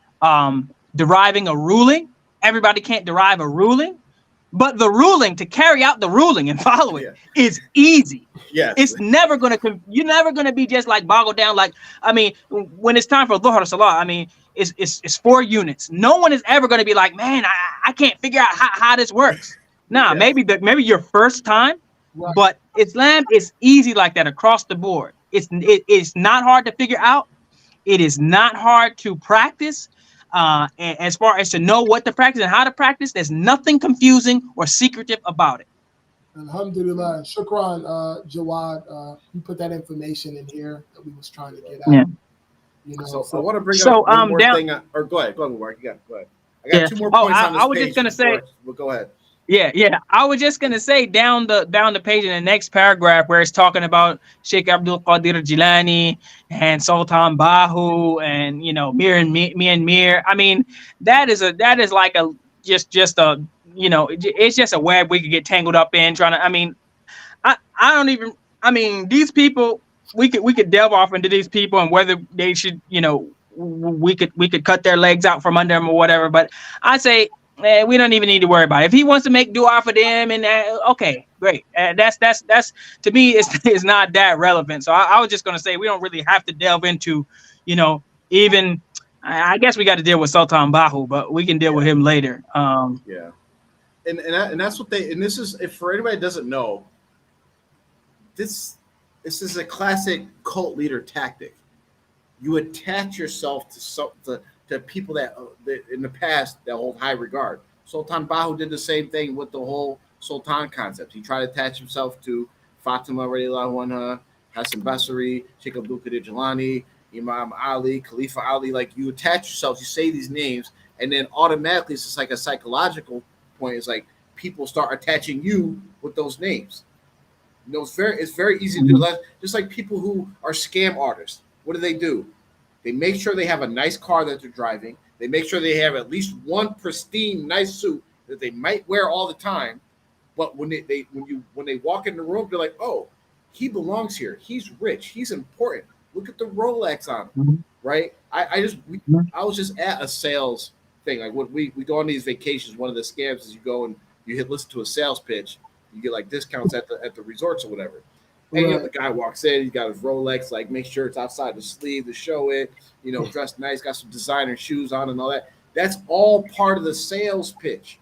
deriving a ruling. Everybody can't derive a ruling, but the ruling, to carry out the ruling and follow it, is easy. Yes. It's never you're never gonna be just like boggled down. Like, I mean, when it's time for Dhuhr Salah, I mean, it's 4 units. No one is ever gonna be like, man, I can't figure out how this works. Nah, maybe your first time, Right. but Islam is easy like that across the board. It's not hard to figure out. It is not hard to practice. And as far as to know what to practice and how to practice, there's nothing confusing or secretive about it. Alhamdulillah. Shukran, Jawad. You put that information in here that we was trying to get out. Yeah. So I want to bring up one more thing. Or go ahead, Mark. You go ahead. I got 2 more points on this I was page. just gonna say. Well, go ahead. Yeah. I was just gonna say down the page in the next paragraph where it's talking about Sheikh Abdul Qadir Jilani and Sultan Bahu and Mir and Mir. I mean, that is like a just a it's just a web we could get tangled up in trying to. I mean, I don't even. I mean, these people, we could delve off into these people and whether they should, we could cut their legs out from under them or whatever. But I say, we don't even need to worry about it. If he wants to make dua for them, and okay, great. That's to me, it's not that relevant. So I was just gonna say we don't really have to delve into, even. I guess we got to deal with Sultan Bahu, but we can deal with him later. Yeah, and that's what they. And this is, if for anybody that doesn't know, this is a classic cult leader tactic. You attach yourself to people that in the past that hold high regard. Sultan Bahu did the same thing with the whole Sultan concept. He tried to attach himself to Fatima radiallahu anha, Hassan Basri, Sheikh Abdul Qadir Jilani, Imam Ali, Khalifa Ali. Like, you attach yourself, you say these names, and then automatically it's just like a psychological point. It's like people start attaching you with those names. It's very easy to do that. Just like people who are scam artists. What do? They make sure they have a nice car that they're driving. They make sure they have at least one pristine, nice suit that they might wear all the time. But when they walk in the room, they're like, oh, he belongs here. He's rich. He's important. Look at the Rolex on him, right? I was just at a sales thing. Like, when we go on these vacations, one of the scams is you go and you listen to a sales pitch. You get like discounts at the resorts or whatever. And the guy walks in, he's got his Rolex, like, make sure it's outside the sleeve to show it, dressed nice, got some designer shoes on and all that. That's all part of the sales pitch.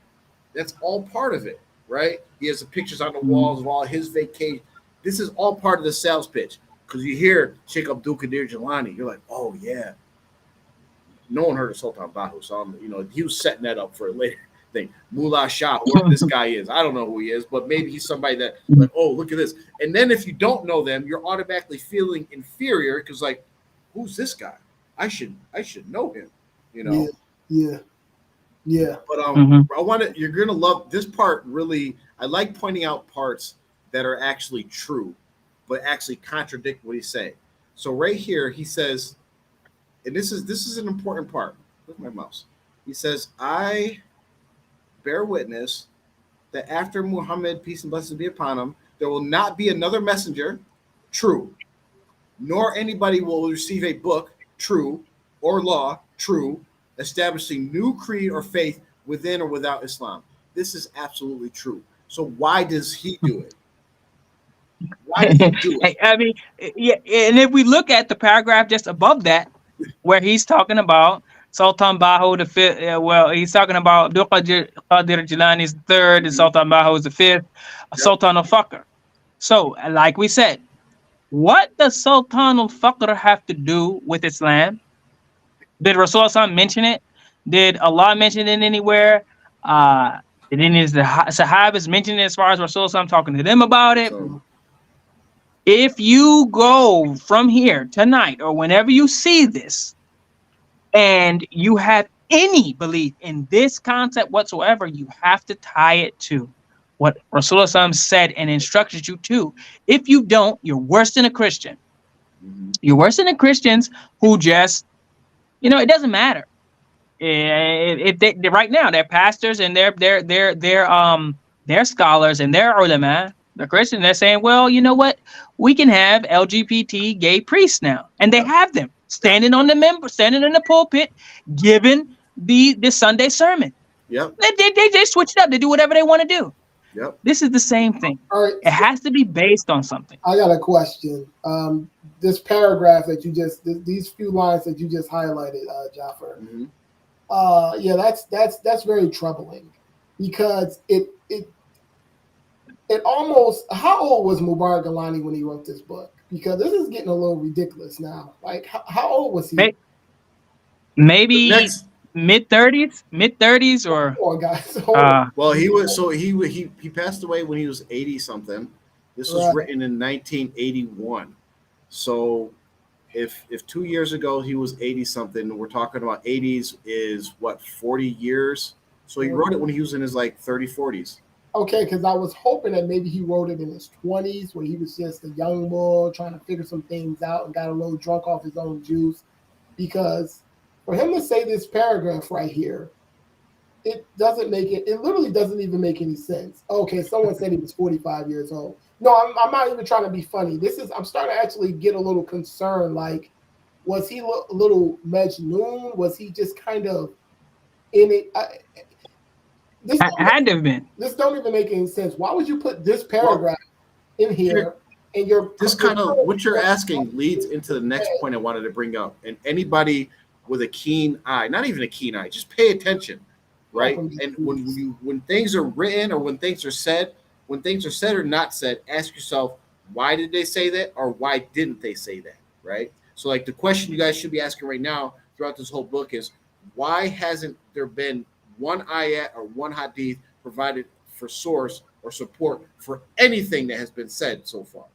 That's all part of it, right? He has the pictures on the walls of all his vacation. This is all part of the sales pitch. Because you hear Sheikh Abdul Qadir Jilani, you're like, oh yeah. No one heard of Sultan Bahu, so he was setting that up for a later thing. Mullah Shah, whoever this guy is, I don't know who he is, but maybe he's somebody that, like, oh, look at this. And then if you don't know them, you're automatically feeling inferior because, like, who's this guy? I should know him, Yeah. But you're gonna love this part. Really, I like pointing out parts that are actually true, but actually contradict what he's saying. So right here, he says, and this is an important part. Look at my mouse. He says, I bear witness that after Muhammad, peace and blessings be upon him, there will not be another messenger, true, nor anybody will receive a book, true, or law, true, establishing new creed or faith within or without Islam. This is absolutely true. So why does he do it? Why does he do it? I mean, yeah, and if we look at the paragraph just above that, where he's talking about Sultan Bahu the fifth, well, he's talking about Qadir Jilani's the third, and Sultan Bahu is the fifth, Sultan al-Faqr. So, like we said, what does Sultan al-Faqr have to do with Islam? Did Rasulullah mention it? Did Allah mention it anywhere? Did any of the Sahabas mention it as far as Rasulullah talking to them about it? So, If you go from here tonight or whenever you see this and you have any belief in this concept whatsoever, you have to tie it to what Rasulullah said and instructed you to. If you don't, you're worse than a Christian. You're worse than the Christians who just, it doesn't matter. If they right now they're pastors and they're scholars and they're ulama, the Christians, they're saying, well, you know what? We can have LGBT gay priests now, and they have them standing in the pulpit, giving the Sunday sermon. Yep. They switch it up. They do whatever they want to do. Yep. This is the same thing. All right. It has to be based on something. I got a question. This paragraph that these few lines that you just highlighted, Jaffer. Yeah, that's very troubling, because it almost. How old was Mubarak Galani when he wrote this book? Because this is getting a little ridiculous now. Like, how old was he? Maybe mid-30s or. Oh, guys. Well, he passed away when he was 80 something. This was written in 1981. So if 2 years ago he was 80 something, we're talking about 80s is what, 40 years? So he wrote it when he was in his like 30s, 40s. Okay, because I was hoping that maybe he wrote it in his 20s, where he was just a young boy trying to figure some things out and got a little drunk off his own juice. Because for him to say this paragraph right here, it literally doesn't even make any sense. Okay, someone said he was 45 years old. No, I'm not even trying to be funny. I'm starting to actually get a little concerned. Like, was he a little Majnoon? Was he just kind of in it? This had to have been. This don't even make any sense. Why would you put this paragraph in here? And What you're asking leads into the next point I wanted to bring up. And anybody with a keen eye, not even a keen eye, just pay attention, right? And when things are written or when things are said or not said, ask yourself, why did they say that, or why didn't they say that, right? So like the question you guys should be asking right now throughout this whole book is, why hasn't there been one ayat or one hadith provided for source or support for anything that has been said so far?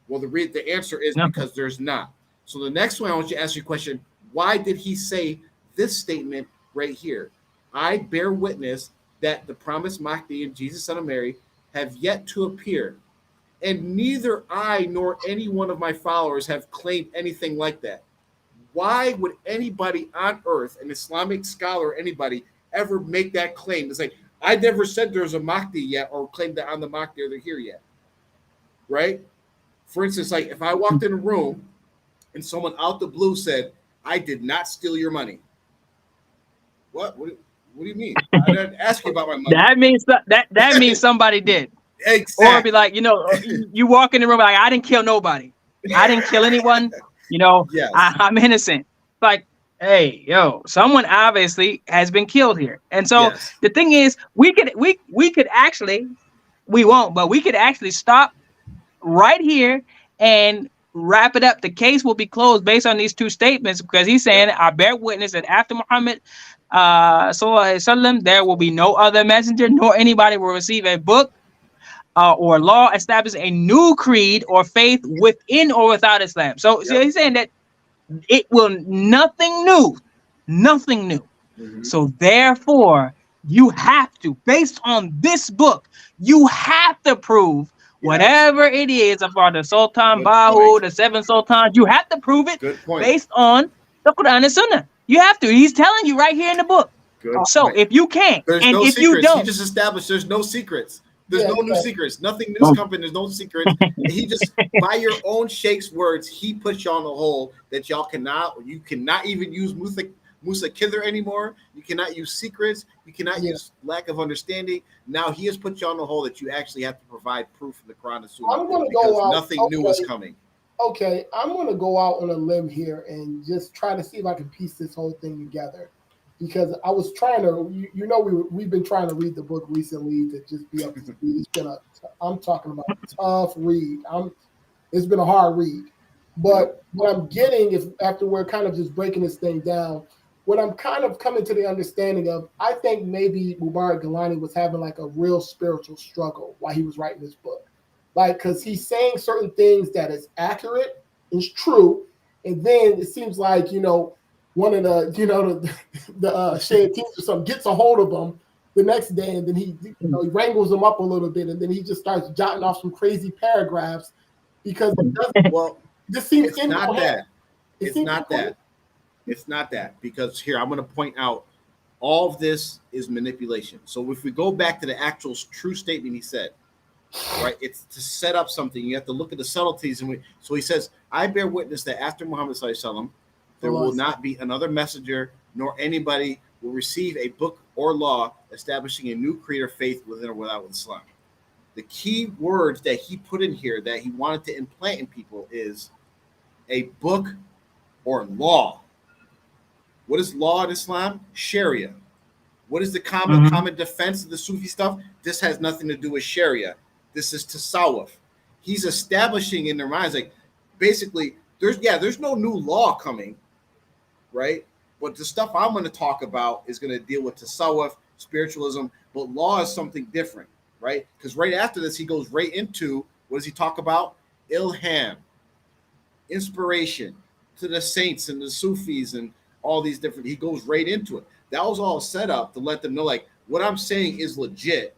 Well, the answer is because there's not. So the next one, I want you to ask your question, why did he say this statement right here? I bear witness that the promised Mahdi and Jesus, son of Mary, have yet to appear, and neither I nor any one of my followers have claimed anything like that. Why would anybody on earth, an Islamic scholar, anybody, ever make that claim? It's like, I never said there's a Mahdi yet, or claimed that I'm the Mahdi or they're here yet, right? For instance, like if I walked in a room and someone out the blue said, I did not steal your money. What do you mean? I didn't ask you about my money. That means somebody did. Exactly. Or be like, you walk in the room like, I didn't kill nobody. I didn't kill anyone. Yes. I'm innocent. Like, hey, someone obviously has been killed here. And so the thing is, we could actually, we won't, but we could actually stop right here and wrap it up. The case will be closed based on these two statements, because he's saying, I bear witness that after Muhammad sallallahu alaihi wasallam, there will be no other messenger, nor anybody will receive a book or law establish a new creed or faith within or without Islam. So he's saying that it will nothing new. Mm-hmm. So therefore, you have to, based on this book, you have to prove whatever it is about the Sultan Bahu, the seven sultans. You have to prove it based on the Quran and Sunnah. You have to. He's telling you right here in the book. So if you can't, there's and no if secrets. you don't, he just established there's no secrets. There's no new secrets. Nothing new's coming. There's no secrets. He just, by your own Sheikh's words, he puts y'all in a hole that y'all cannot, or you cannot even use Musa Kither anymore. You cannot use secrets. You cannot use lack of understanding. Now he has put you on the hole that you actually have to provide proof from the Quran and Sunnah I'm gonna because go out. nothing new is coming. Okay, I'm gonna go out on a limb here and just try to see if I can piece this whole thing together. Because I was trying to, we've been trying to read the book recently to just be up to speed. It's been I'm talking about a tough read. It's been a hard read. But what I'm getting is, after we're kind of just breaking this thing down, what I'm kind of coming to the understanding of, I think maybe Mubarak Gilani was having like a real spiritual struggle while he was writing this book. Like, because he's saying certain things that is accurate, is true, and then it seems like, one of the Shea teams or something gets a hold of him the next day, and then he wrangles him up a little bit, and then he just starts jotting off some crazy paragraphs because it doesn't. Well, this seems it's not that. It's not incoherent. that. It's not that, because here I'm going to point out all of this is manipulation. So if we go back to the actual true statement he said, right, it's to set up something. You have to look at the subtleties. So he says, I bear witness that after Muhammad sallallahu alaihi wasallam, there will not be another messenger, nor anybody will receive a book or law establishing a new creed or faith within or without Islam. The key words that he put in here that he wanted to implant in people is a book or law. What is law in Islam? Sharia. What is the common defense of the Sufi stuff? This has nothing to do with Sharia. This is tasawwuf. He's establishing in their minds, like, basically, there's no new law coming, right? But the stuff I'm going to talk about is going to deal with tasawwuf, spiritualism, but law is something different, right? Because right after this, he goes right into, what does he talk about? Ilham, inspiration to the saints and the Sufis and all these different, he goes right into it. That was all set up to let them know, like, what I'm saying is legit,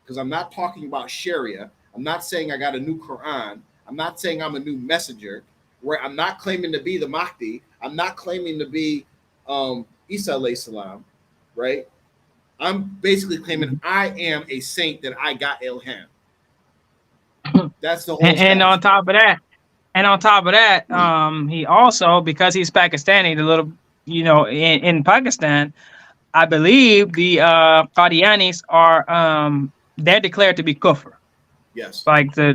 because I'm not talking about Sharia. I'm not saying I got a new Quran. I'm not saying I'm a new messenger, where I'm not claiming to be the Mahdi. I'm not claiming to be Isa alayhi salam, right? I'm basically claiming I am a saint, that I got ilham. That's the whole and on top of that, he also, because he's Pakistani, the little, in Pakistan, I believe the Qadianis are they're declared to be kufr. Yes. Like the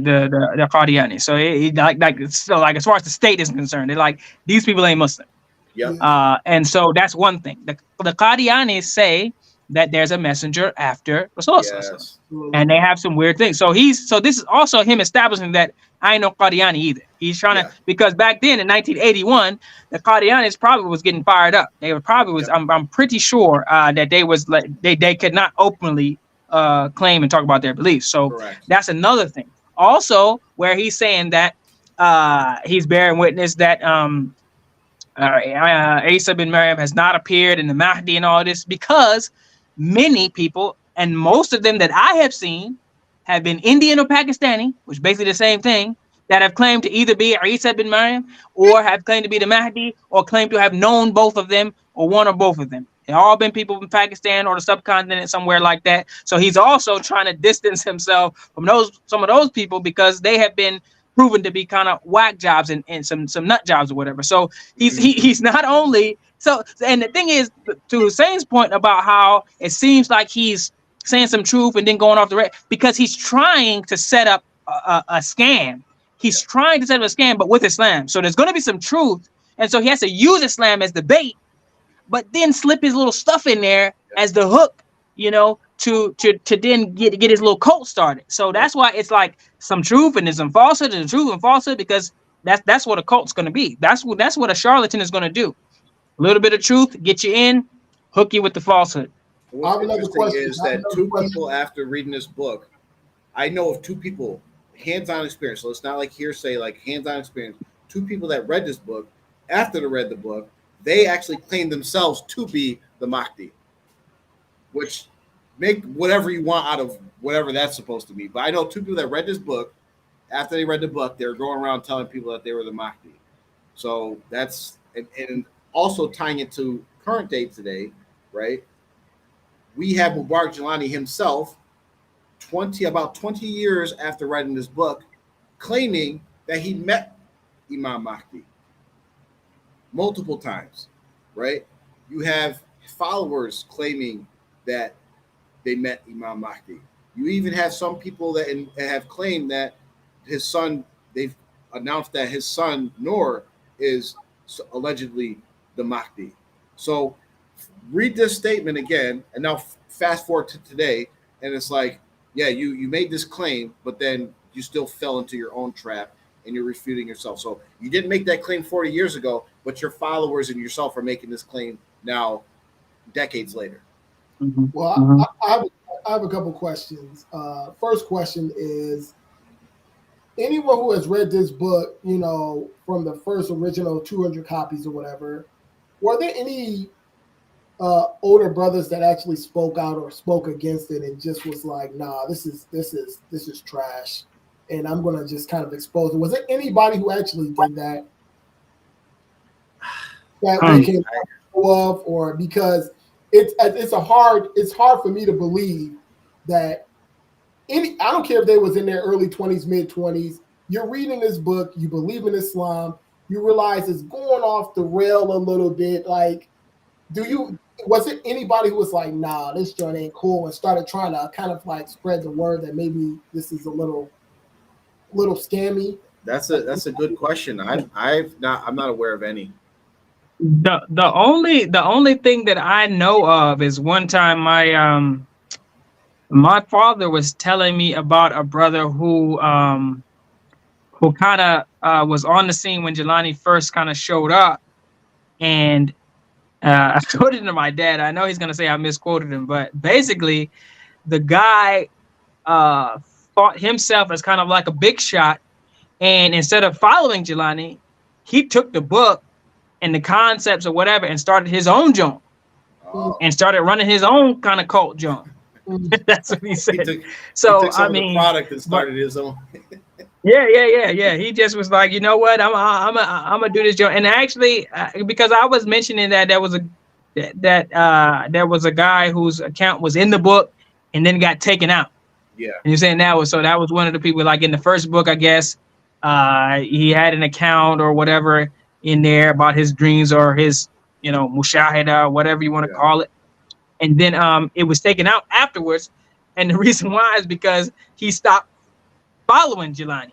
Qadianis. So like as far as the state is concerned, they're like, these people ain't Muslim. Yeah. And so that's one thing. The Qadianis say that there's a messenger after Rasulullah. Yes. And they have some weird things. So this is also him establishing that I ain't no Qadiani either. He's trying to, because back then in 1981, the Qadianis probably was getting fired up. They were probably I'm pretty sure that they was like they could not openly claim and talk about their beliefs. So that's another thing. Also, where he's saying that he's bearing witness that Isa bin Maryam has not appeared in the Mahdi and all this, because many people, and most of them that I have seen, have been Indian or Pakistani, which is basically the same thing, that have claimed to either be Isa bin Maryam or have claimed to be the Mahdi, or claim to have known both of them or one or both of them. They've all been people from Pakistan or the subcontinent, somewhere like that. So he's also trying to distance himself from some of those people, because they have been proven to be kind of whack jobs and some nut jobs or whatever. So he's not only and the thing is, to Hussein's point about how it seems like he's saying some truth and then going off the rail, because he's trying to set up a scam. He's trying to set up a scam, but with Islam. So there's going to be some truth, and so he has to use Islam as the bait, but then slip his little stuff in there as the hook, to then get his little cult started. So that's why it's like some truth and there's some falsehood and truth and falsehood, because that's what a cult's going to be. That's what a charlatan is going to do. A little bit of truth, get you in, hook you with the falsehood. What's interesting is that two people, after reading this book, I know of two people, hands-on experience. So it's not like hearsay, like hands-on experience. Two people that read this book, after they read the book, they actually claimed themselves to be the Mahdi, which make whatever you want out of whatever that's supposed to be. But I know two people that read this book, after they read the book, they were going around telling people that they were the Mahdi. So that's, and also tying it to current day today, right? We have Mubarak Gilani himself, about 20 years after writing this book, claiming that he met Imam Mahdi multiple times, right? You have followers claiming that they met Imam Mahdi. You even have some people that have claimed that his son, they've announced that his son, Noor, is allegedly the Mahdi. So read this statement again, and now fast forward to today, and it's like, yeah, you made this claim, but then you still fell into your own trap, and you're refuting yourself. So you didn't make that claim 40 years ago, but your followers and yourself are making this claim now, decades later. Well, I have a couple questions. First question is, anyone who has read this book, from the first original 200 copies or whatever, were there any older brothers that actually spoke out or spoke against it and just was like, nah, this is trash, and I'm gonna just kind of expose it? Was there anybody who actually did that we can know of? Or because it's hard for me to believe that I don't care if they was in their early 20s, mid 20s, you're reading this book, you believe in Islam, you realize it's going off the rail a little bit. Like, was it anybody who was like, nah, this joint ain't cool, and started trying to kind of like spread the word that maybe this is a little scammy? That's a good question. I'm not aware of any. The only thing that I know of is one time my father was telling me about a brother who kind of was on the scene when Jelani first kind of showed up, and I quoted to my dad. I know he's gonna say I misquoted him, but basically, the guy thought himself as kind of like a big shot, and instead of following Jelani, he took the book and the concepts or whatever and started his own joint and started running his own kind of cult joint. That's what he said. He took the product and started his own. Yeah. He just was like, you know what, I'm gonna do this joint. And actually, because I was mentioning that there was a guy whose account was in the book and then got taken out. Yeah. And you're saying that was one of the people, like in the first book, I guess, he had an account or whatever in there about his dreams or his, mushahada, or whatever you want to call it. And then it was taken out afterwards. And the reason why is because he stopped following Jelani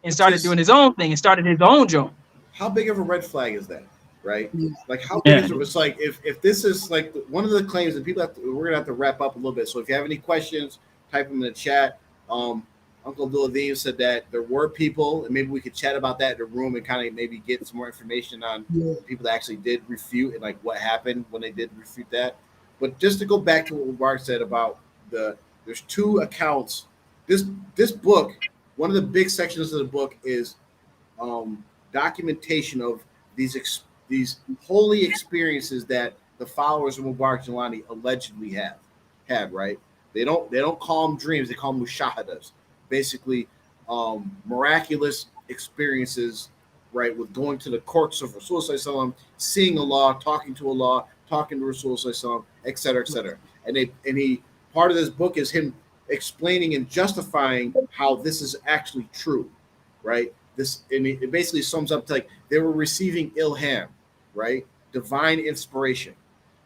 and started doing his own thing and started his own joint. How big of a red flag is that, right? Yeah. Like, how big is it? It's like, if this is like one of the claims that we're going to have to wrap up a little bit. So if you have any questions, type them in the chat. Uncle Abdulaziz said that there were people, and maybe we could chat about that in the room and kind of maybe get some more information on people that actually did refute and like what happened when they did refute that. But just to go back to what Mark said about there's two accounts. This book, one of the big sections of the book is documentation of these holy experiences that the followers of Mubarak Jelani allegedly had, right? They don't call them dreams, they call them mushahadas. Basically, miraculous experiences, right, with going to the courts of Rasulullah, seeing Allah, talking to Allah, talking to Rasulullah, et cetera, et cetera. And part of this book is him explaining and justifying how this is actually true, right? It basically sums up to like they were receiving ilham, right? Divine inspiration.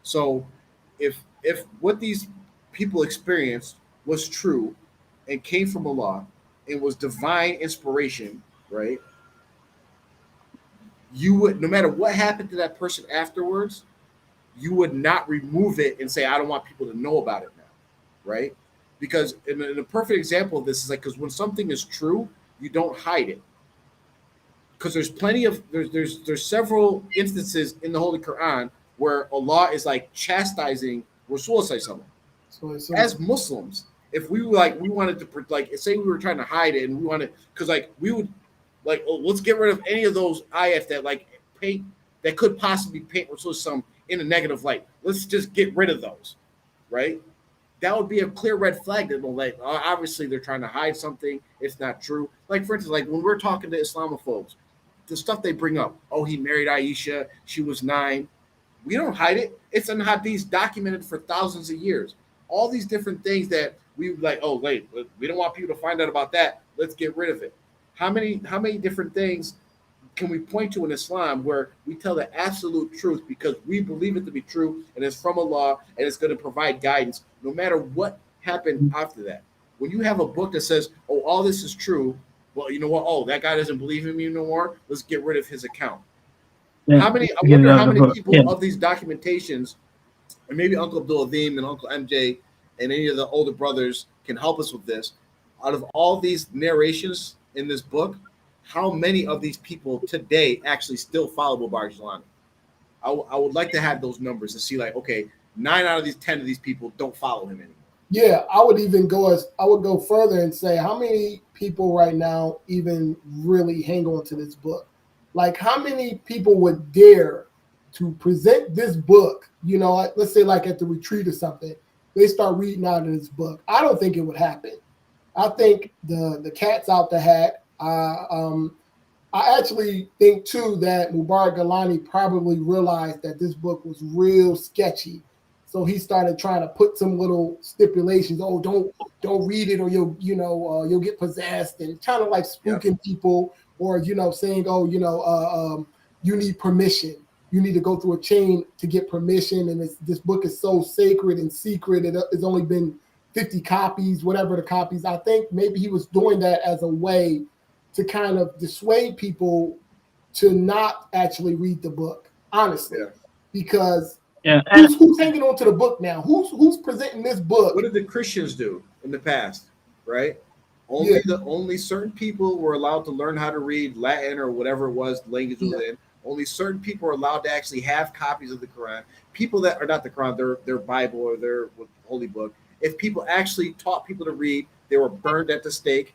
So if what these people experienced was true and came from Allah and was divine inspiration, right? You would, no matter what happened to that person afterwards, you would not remove it and say, I don't want people to know about it now, right? Because in a perfect example of this is like, because when something is true, you don't hide it. Because there's plenty of, there's several instances in the Holy Quran where Allah is like chastising Rasulullah. As Muslims, if we wanted to, like, say we were trying to hide it and we wanted, because like we would, like, oh, let's get rid of any of those ayat that like paint, that could possibly paint Rasulullah in a negative light. Let's just get rid of those, right? That would be a clear red flag that will, like, obviously they're trying to hide something. It's not true. Like, for instance, like when we're talking to Islamophobes, the stuff they bring up, oh, he married Aisha, she was 9. We don't hide it. It's in hadiths documented for thousands of years. All these different things that we like, oh, wait, we don't want people to find out about that. Let's get rid of it. How many different things can we point to in Islam where we tell the absolute truth because we believe it to be true and it's from Allah and it's going to provide guidance no matter what happened after that? When you have a book that says, oh, all this is true, well, you know what? Oh, that guy doesn't believe in me no more. Let's get rid of his account. Yeah. How many? I Get wonder rid how of the many book. people Yeah. of these documentations, and maybe Uncle Abdul Adim and Uncle MJ and any of the older brothers can help us with this. Out of all these narrations in this book, how many of these people today actually still follow Mubarak Jalani? I would like to have those numbers to see, like, okay, 9 out of these 10 of these people don't follow him anymore. Yeah, I would go further and say how many people right now even really hang on to this book? Like how many people would dare to present this book, you know, let's say like at the retreat or something, they start reading out of this book. I don't think it would happen. I think the cat's out the hat. I actually think too that Mubarak Galani probably realized that this book was real sketchy, so he started trying to put some little stipulations. Oh, don't read it, or you'll get possessed, and kind of like spooking people, or saying, oh, you need permission. You need to go through a chain to get permission, and this book is so sacred and secret. It's only been 50 copies, whatever the copies. I think maybe he was doing that as a way to kind of dissuade people to not actually read the book, honestly, because who's hanging on to the book now? Who's presenting this book? What did the Christians do in the past? Right? Only certain people were allowed to learn how to read Latin or whatever it was the language was in. Only certain people are allowed to actually have copies of the Quran. People that are not the Quran, their Bible or their holy book. If people actually taught people to read, they were burned at the stake.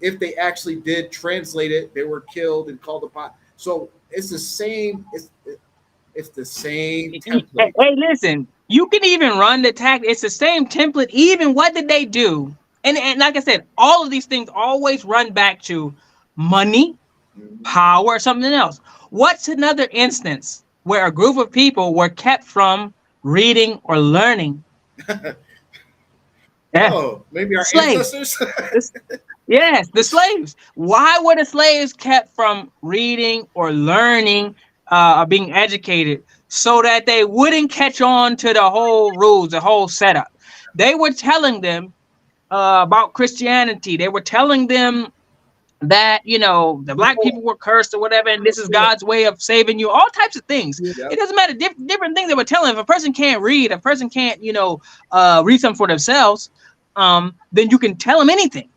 If they actually did translate it, they were killed and called upon. So it's the same. It's the same template. Hey, listen, you can even run the tag. It's the same template. Even what did they do? And like I said, all of these things always run back to money, power, or something else. What's another instance where a group of people were kept from reading or learning? Oh, maybe our slaves. ancestors? Yes, the slaves. Why were the slaves kept from reading or learning or being educated? So that they wouldn't catch on to the whole rules, the whole setup. They were telling them about Christianity. They were telling them that, the black people were cursed or whatever, and this is God's way of saving you, all types of things. It doesn't matter, different things they were telling. If a person can't read, a person can't, read something for themselves, then you can tell them anything.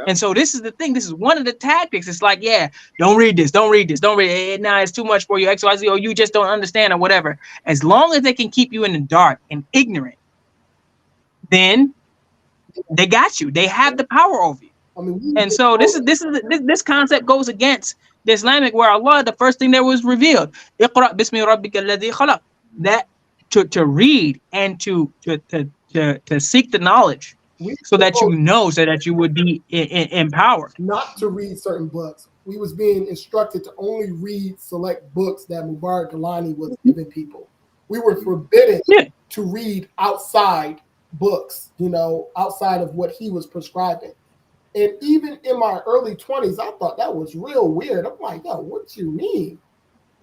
And so this is the thing. This is one of the tactics. It's like, don't read this. Don't read this. Don't read it. Now it's too much for you, XYZ, or you just don't understand or whatever. As long as they can keep you in the dark and ignorant, then they got you. They have the power over you. And so this concept goes against the Islamic, where Allah, the first thing that was revealed, Iqra bismi rabbika alladhi khalaq, that to read and to seek the knowledge, so that so that you would be empowered. Not to read certain books. We was being instructed to only read select books that Mubarak Galani was giving people. We were forbidden to read outside books, outside of what he was prescribing. And even in my early 20s, I thought that was real weird. I'm like, yo, what do you mean?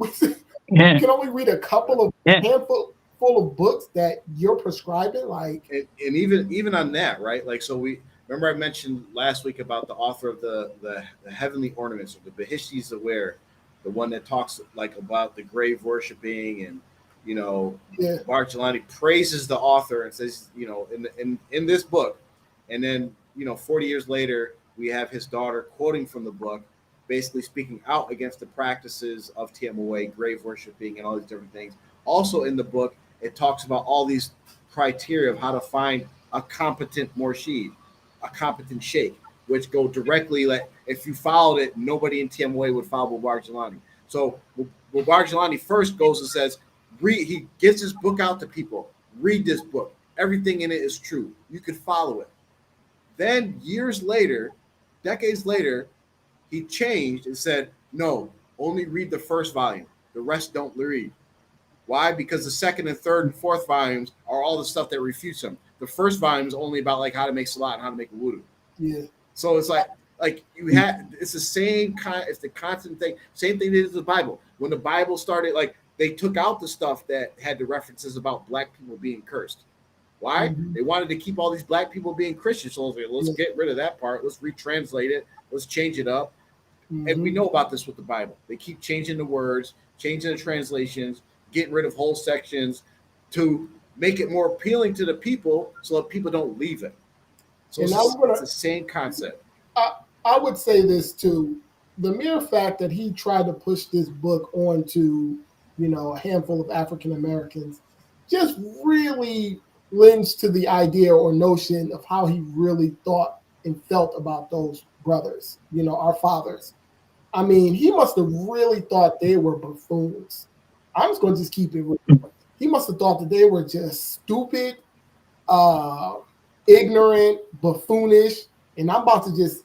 You can only read a couple of handful of books that you're prescribing, like. And even on that, right? Like, so we remember I mentioned last week about the author of the Heavenly Ornaments, or the Behishtis Aware, the one that talks like about the grave worshiping, and Mubarak Jalani praises the author and says, in this book, and then 40 years later, we have his daughter quoting from the book, basically speaking out against the practices of TMOA, grave worshiping, and all these different things. Also in the book, it talks about all these criteria of how to find a competent murshid, a competent sheikh, which go directly, like, if you followed it, nobody in TMOA would follow Mubarak Jalani. So Mubarak Jalani first goes and says, he gives his book out to people. Read this book. Everything in it is true. You could follow it. Then years later, decades later, he changed and said, no, only read the first volume. The rest don't read. Why? Because the second and third and fourth volumes are all the stuff that refutes him. The first volume is only about like how to make salat and how to make wudu. Yeah. So it's like, Like you had, it's the same kind. It's the constant thing. Same thing as the Bible. When the Bible started, like they took out the stuff that had the references about black people being cursed. Why? Mhm. They wanted to keep all these black people being Christians. So let's Yeah. get rid of that part. Let's retranslate it. Let's change it up. And we Mhm. know about this with the Bible. They keep changing the words, changing the translations, getting rid of whole sections to make it more appealing to the people so that people don't leave it. So And it's the same concept. I, I would say this too. The mere fact that he tried to push this book onto, a handful of African Americans just really lends to the idea or notion of how he really thought and felt about those brothers, our fathers. I mean, he must have really thought they were buffoons. I'm just going to just keep it real. He must have thought that they were just stupid, uh, ignorant, buffoonish, and I'm about to just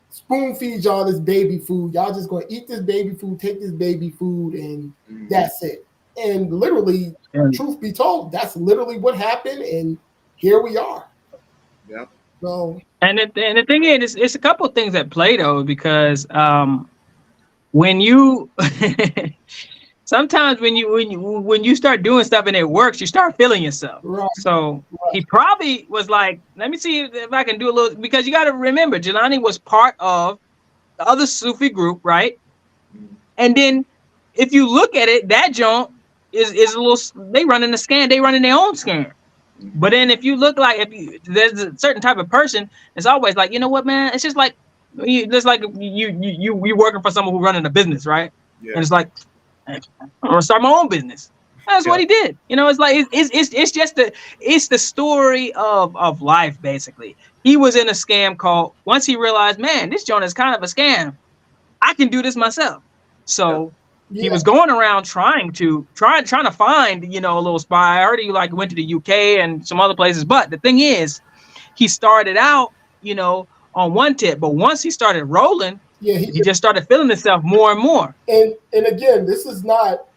spoon feed y'all this baby food. Y'all just gonna eat this baby food, take this baby food, and that's it. And literally, truth be told, that's literally what happened, and here we are. Yeah. So, and the thing is, it's a couple of things at play though, because when you sometimes when you start doing stuff and it works, you start feeling yourself. right, So he probably was like, let me see if I can do a little, because you got to remember, Jelani was part of the other Sufi group, right? And then if you look at it, that joint is a little, they running the scan, they running their own scan. But then if you look like, there's a certain type of person, it's always like, you know what, man, it's just like you working for someone who running a business, right? Yeah. And it's like, I'm gonna start my own business. That's what he did. It's like it's just the story of life, basically. He was in a scam called, once he realized, man, this joint is kind of a scam. I can do this myself. So he was going around trying to find, a little spy. I heard he like went to the UK and some other places. But the thing is, he started out, on one tip, but once he started rolling, he just started feeling himself more and more. And again, this is not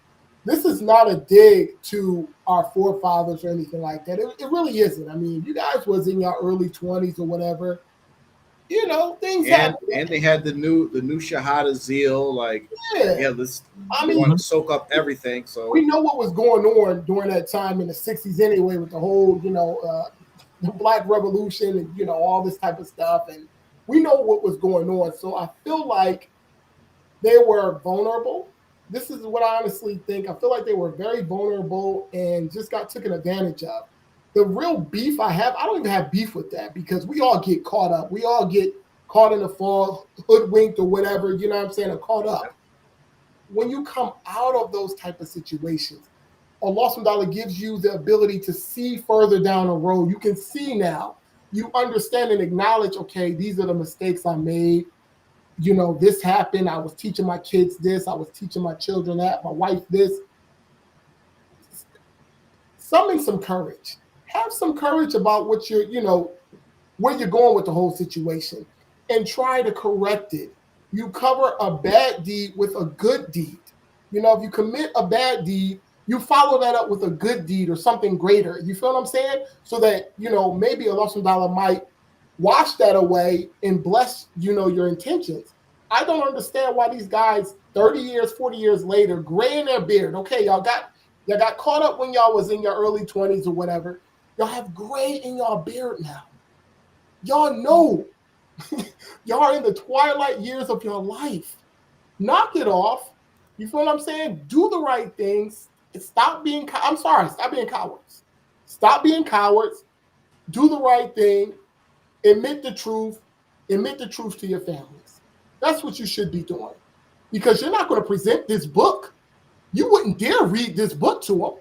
a dig to our forefathers or anything like that. It really isn't. I mean, you guys was in your early 20s or whatever. Things happen. And they had the new Shahada zeal, like let's want to soak up everything. So we know what was going on during that time in the 60s anyway, with the whole, the Black Revolution and all this type of stuff. And we know what was going on. So I feel like they were vulnerable. This is what I honestly think. I feel like they were very vulnerable and just got taken advantage of. The real beef I don't even have beef with that, because we all get caught up. We all get caught in the fall, hoodwinked or whatever, you know what I'm saying, or caught up. When you come out of those type of situations, Allah subhanahu wa ta'ala gives you the ability to see further down the road. You can see now. You understand and acknowledge, okay, these are the mistakes I made. This happened. I was teaching my kids this. I was teaching my children that, my wife this. Summon some courage. Have some courage about what where you're going with the whole situation, and try to correct it. You cover a bad deed with a good deed. If you commit a bad deed, you follow that up with a good deed or something greater. You feel what I'm saying? So that, maybe Allah subhanahu wa ta'ala might wash that away and bless, your intentions. I don't understand why these guys 30 years, 40 years later, gray in their beard. Okay, y'all got caught up when y'all was in your early 20s or whatever. Y'all have gray in y'all beard now. Y'all know. Y'all are in the twilight years of your life. Knock it off. You feel what I'm saying? Do the right things. Stop being stop being cowards. Stop being cowards. Do the right thing. Admit the truth. Admit the truth to your families. That's what you should be doing. Because you're not going to present this book. You wouldn't dare read this book to them.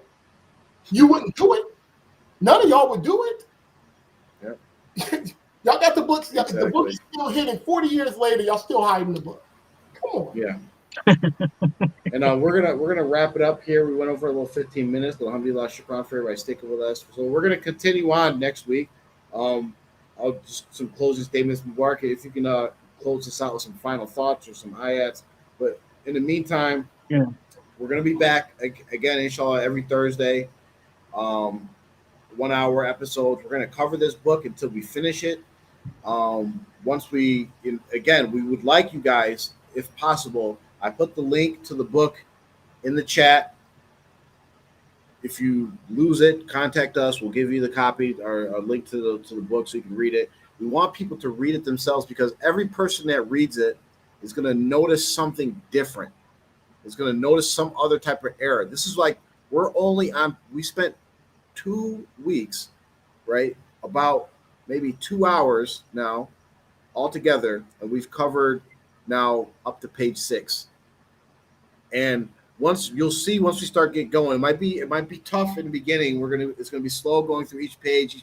You wouldn't do it. None of y'all would do it. Yep. Y'all got the books. Exactly. The book's still hidden. 40 years later, y'all still hiding the book. Come on. Yeah. And we're gonna wrap it up here. We went over a little 15 minutes, but alhamdulillah, shukran for everybody sticking with us. So we're gonna continue on next week. I'll just some closing statements. Mubarak, if you can close this out with some final thoughts or some ayats. But in the meantime, we're gonna be back again, inshallah, every Thursday. 1 hour episodes. We're gonna cover this book until we finish it. Once again, we would like you guys, if possible. I put the link to the book in the chat. If you lose it, contact us. We'll give you the copy or a link to the book so you can read it. We want people to read it themselves because every person that reads it is going to notice something different. Is going to notice some other type of error. This is like we spent 2 weeks, right? About maybe 2 hours now altogether, and we've covered now up to page 6. And once we start get going, it might be tough in the beginning. It's gonna be slow going through each page.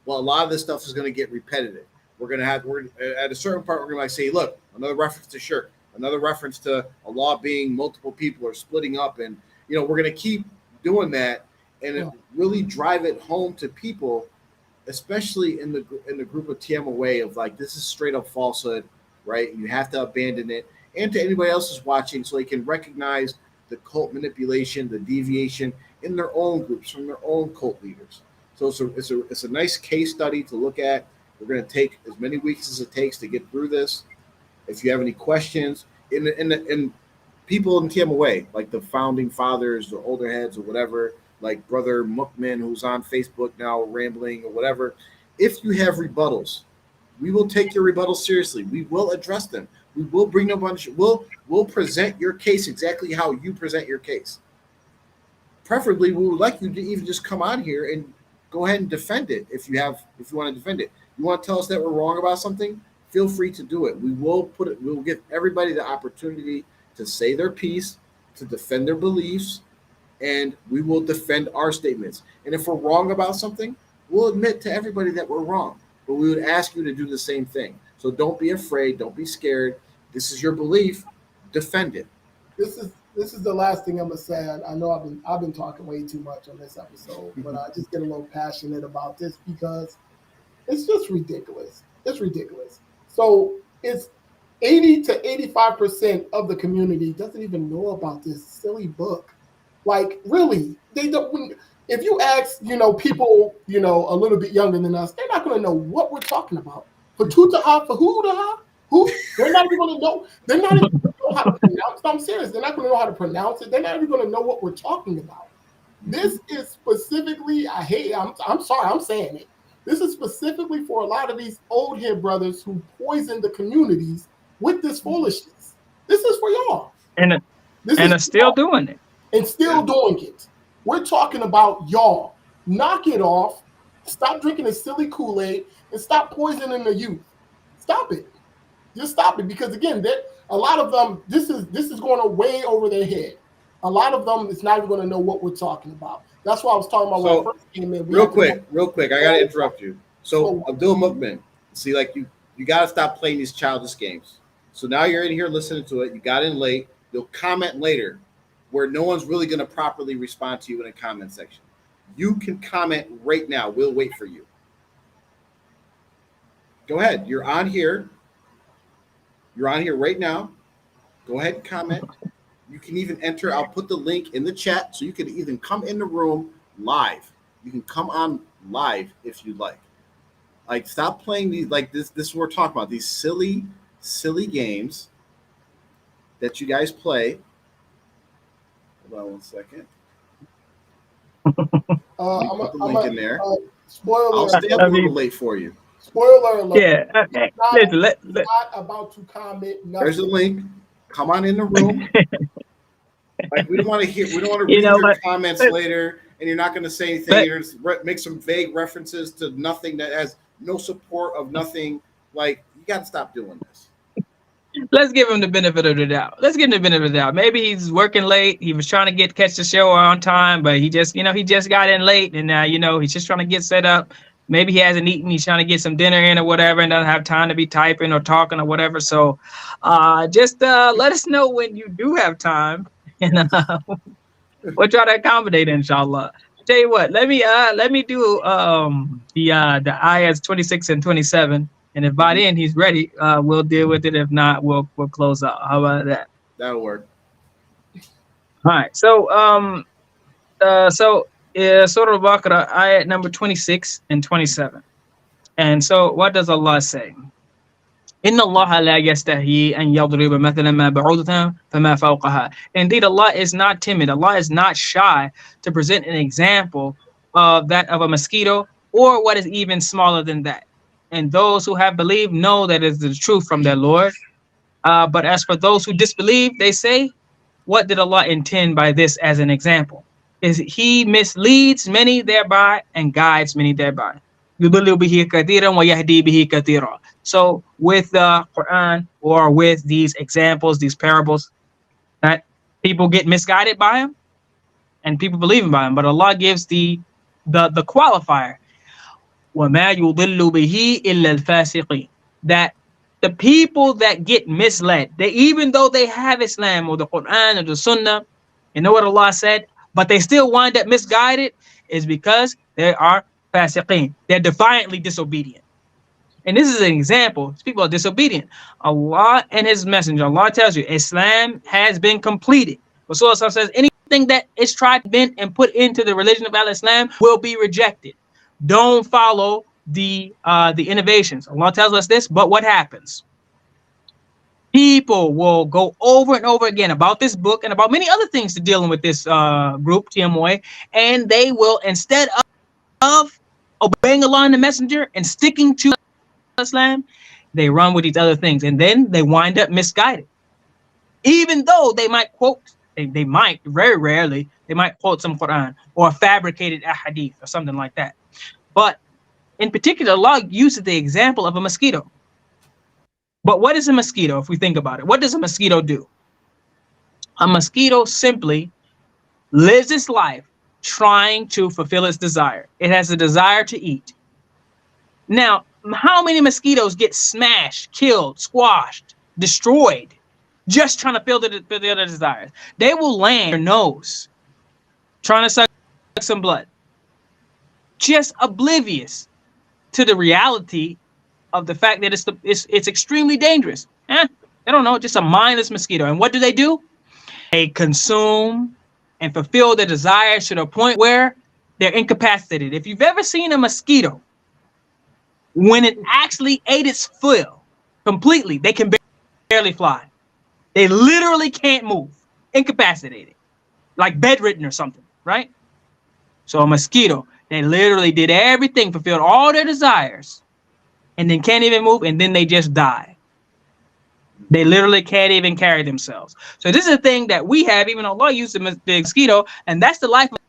Well, a lot of this stuff is gonna get repetitive. We're at a certain part, we're gonna like say, look, another reference to Shirk, another reference to a law being multiple people or splitting up, and we're gonna keep doing that and really drive it home to people, especially in the group of TMOA of like this is straight up falsehood, right? You have to abandon it, and to anybody else who's watching, so they can recognize the cult manipulation, the deviation in their own groups from their own cult leaders. So it's a nice case study to look at. We're going to take as many weeks as it takes to get through this. If you have any questions, in people in TMOA, like the founding fathers or older heads or whatever, like Brother Mukman, who's on Facebook now rambling or whatever, if you have rebuttals, we will take your rebuttals seriously. We will address them. We will bring them on. We'll present your case exactly how you present your case. Preferably, we would like you to even just come on here and go ahead and defend it if you want to defend it. You want to tell us that we're wrong about something? Feel free to do it. We will give everybody the opportunity to say their piece, to defend their beliefs, and we will defend our statements. And if we're wrong about something, we'll admit to everybody that we're wrong. But we would ask you to do the same thing. So don't be afraid. Don't be scared. This is your belief. Defend it. This is the last thing I'm gonna say. I know I've been talking way too much on this episode, but I just get a little passionate about this because it's just ridiculous. It's ridiculous. So it's 80 to 85% of the community doesn't even know about this silly book. Like, really, they don't. If you ask, people, a little bit younger than us, they're not going to know what we're talking about. Futuhat, who? They're not even going to know. They're not even going to know how to pronounce it. I'm serious. They're not going to know how to pronounce it. They're not even going to know what we're talking about. This is specifically, I'm sorry, I'm saying it. This is specifically for a lot of these old head brothers who poison the communities with this foolishness. This is for y'all. And are still doing it. And still doing it. We're talking about y'all. Knock it off. Stop drinking the silly Kool-Aid and stop poisoning the youth. Stop it. Just stop it. Because again, a lot of them, this is going way over their head. A lot of them is not even going to know what we're talking about. That's why I was talking about when I first came in. Real quick, I gotta interrupt you. So Abdul Mukman, see, like you gotta stop playing these childish games. So now you're in here listening to it. You got in late. You'll comment later, where no one's really going to properly respond to you in a comment section. You can comment right now. We'll wait for you. Go ahead. You're on here. You're on here right now. Go ahead and comment. You can even enter. I'll put the link in the chat so you can even come in the room live. You can come on live if you'd like. Like, stop playing these, like this is what we're talking about. These silly games that you guys play. Hold on one second. Put the link in there. Spoiler. I'll stay up a little late for you. Spoiler alert. Yeah. Not about to comment. Nothing. There's a link. Come on in the room. Like, we don't want to read your comments later, and you're not going to say anything. You're going to make some vague references to nothing that has no support of nothing. Like, you got to stop doing this. Let's give him the benefit of the doubt. Maybe he's working late. He was trying to catch the show on time, but he just got in late, and he's just trying to get set up. Maybe he hasn't eaten. He's trying to get some dinner in or whatever, and doesn't have time to be typing or talking or whatever. So, just let us know when you do have time, and we'll try to accommodate, inshallah. Tell you what, let me do the ayahs 26 and 27. And if by then he's ready, we'll deal with it. If not, we'll close out. How about that? That'll work. All right. So Surah Al-Baqarah, ayat number 26 and 27. And so what does Allah say? إن الله لا يستحيي أن يضرب مثلا ما بعوضة فما فوقها. Indeed, Allah is not timid. Allah is not shy to present an example of that of a mosquito or what is even smaller than that. And those who have believed know that it is the truth from their Lord. But as for those who disbelieve, they say, what did Allah intend by this as an example? Is He misleads many thereby and guides many thereby. يُضِلُّ بِهِ كَثِيرًا وَيَهْدِي بِهِ كَثِيرًا. So with the Quran or with these examples, these parables, that people get misguided by them and people believe by them. But Allah gives the qualifier. وَمَا يُضِلُّ بِهِ إِلَّا الْفَاسِقِينَ. That the people that get misled, they even though they have Islam or the Quran or the Sunnah, you know what Allah said, but they still wind up misguided, is because they are fasiqeen. They're defiantly disobedient. And this is an example. People are disobedient. Allah and His Messenger, Allah tells you, Islam has been completed. Rasulullah says anything that is tried, bent, and put into the religion of Al-Islam will be rejected. Don't follow the innovations. Allah tells us this, but what happens? People will go over and over again about this book and about many other things to dealing with this group, TMOA, and they will, instead of obeying Allah and the Messenger and sticking to Islam, they run with these other things, and then they wind up misguided. Even though they might quote, they might, very rarely, they might quote some Quran or fabricated ahadith or something like that. But in particular, Allah uses the example of a mosquito. But what is a mosquito, if we think about it? What does a mosquito do? A mosquito simply lives its life trying to fulfill its desire. It has a desire to eat. Now, how many mosquitoes get smashed, killed, squashed, destroyed, just trying to fulfill their desires? They will land their nose, trying to suck some blood, just oblivious to the reality of the fact that it's extremely dangerous. They don't know, just a mindless mosquito. And what do? They consume and fulfill their desires to the point where they're incapacitated. If you've ever seen a mosquito, when it actually ate its fill completely, they can barely fly. They literally can't move, incapacitated, like bedridden or something, right? So a mosquito, they literally did everything, fulfilled all their desires, and then can't even move, and then they just die. They literally can't even carry themselves. So this is a thing that we have, even Allah used the mosquito, and that's the life of a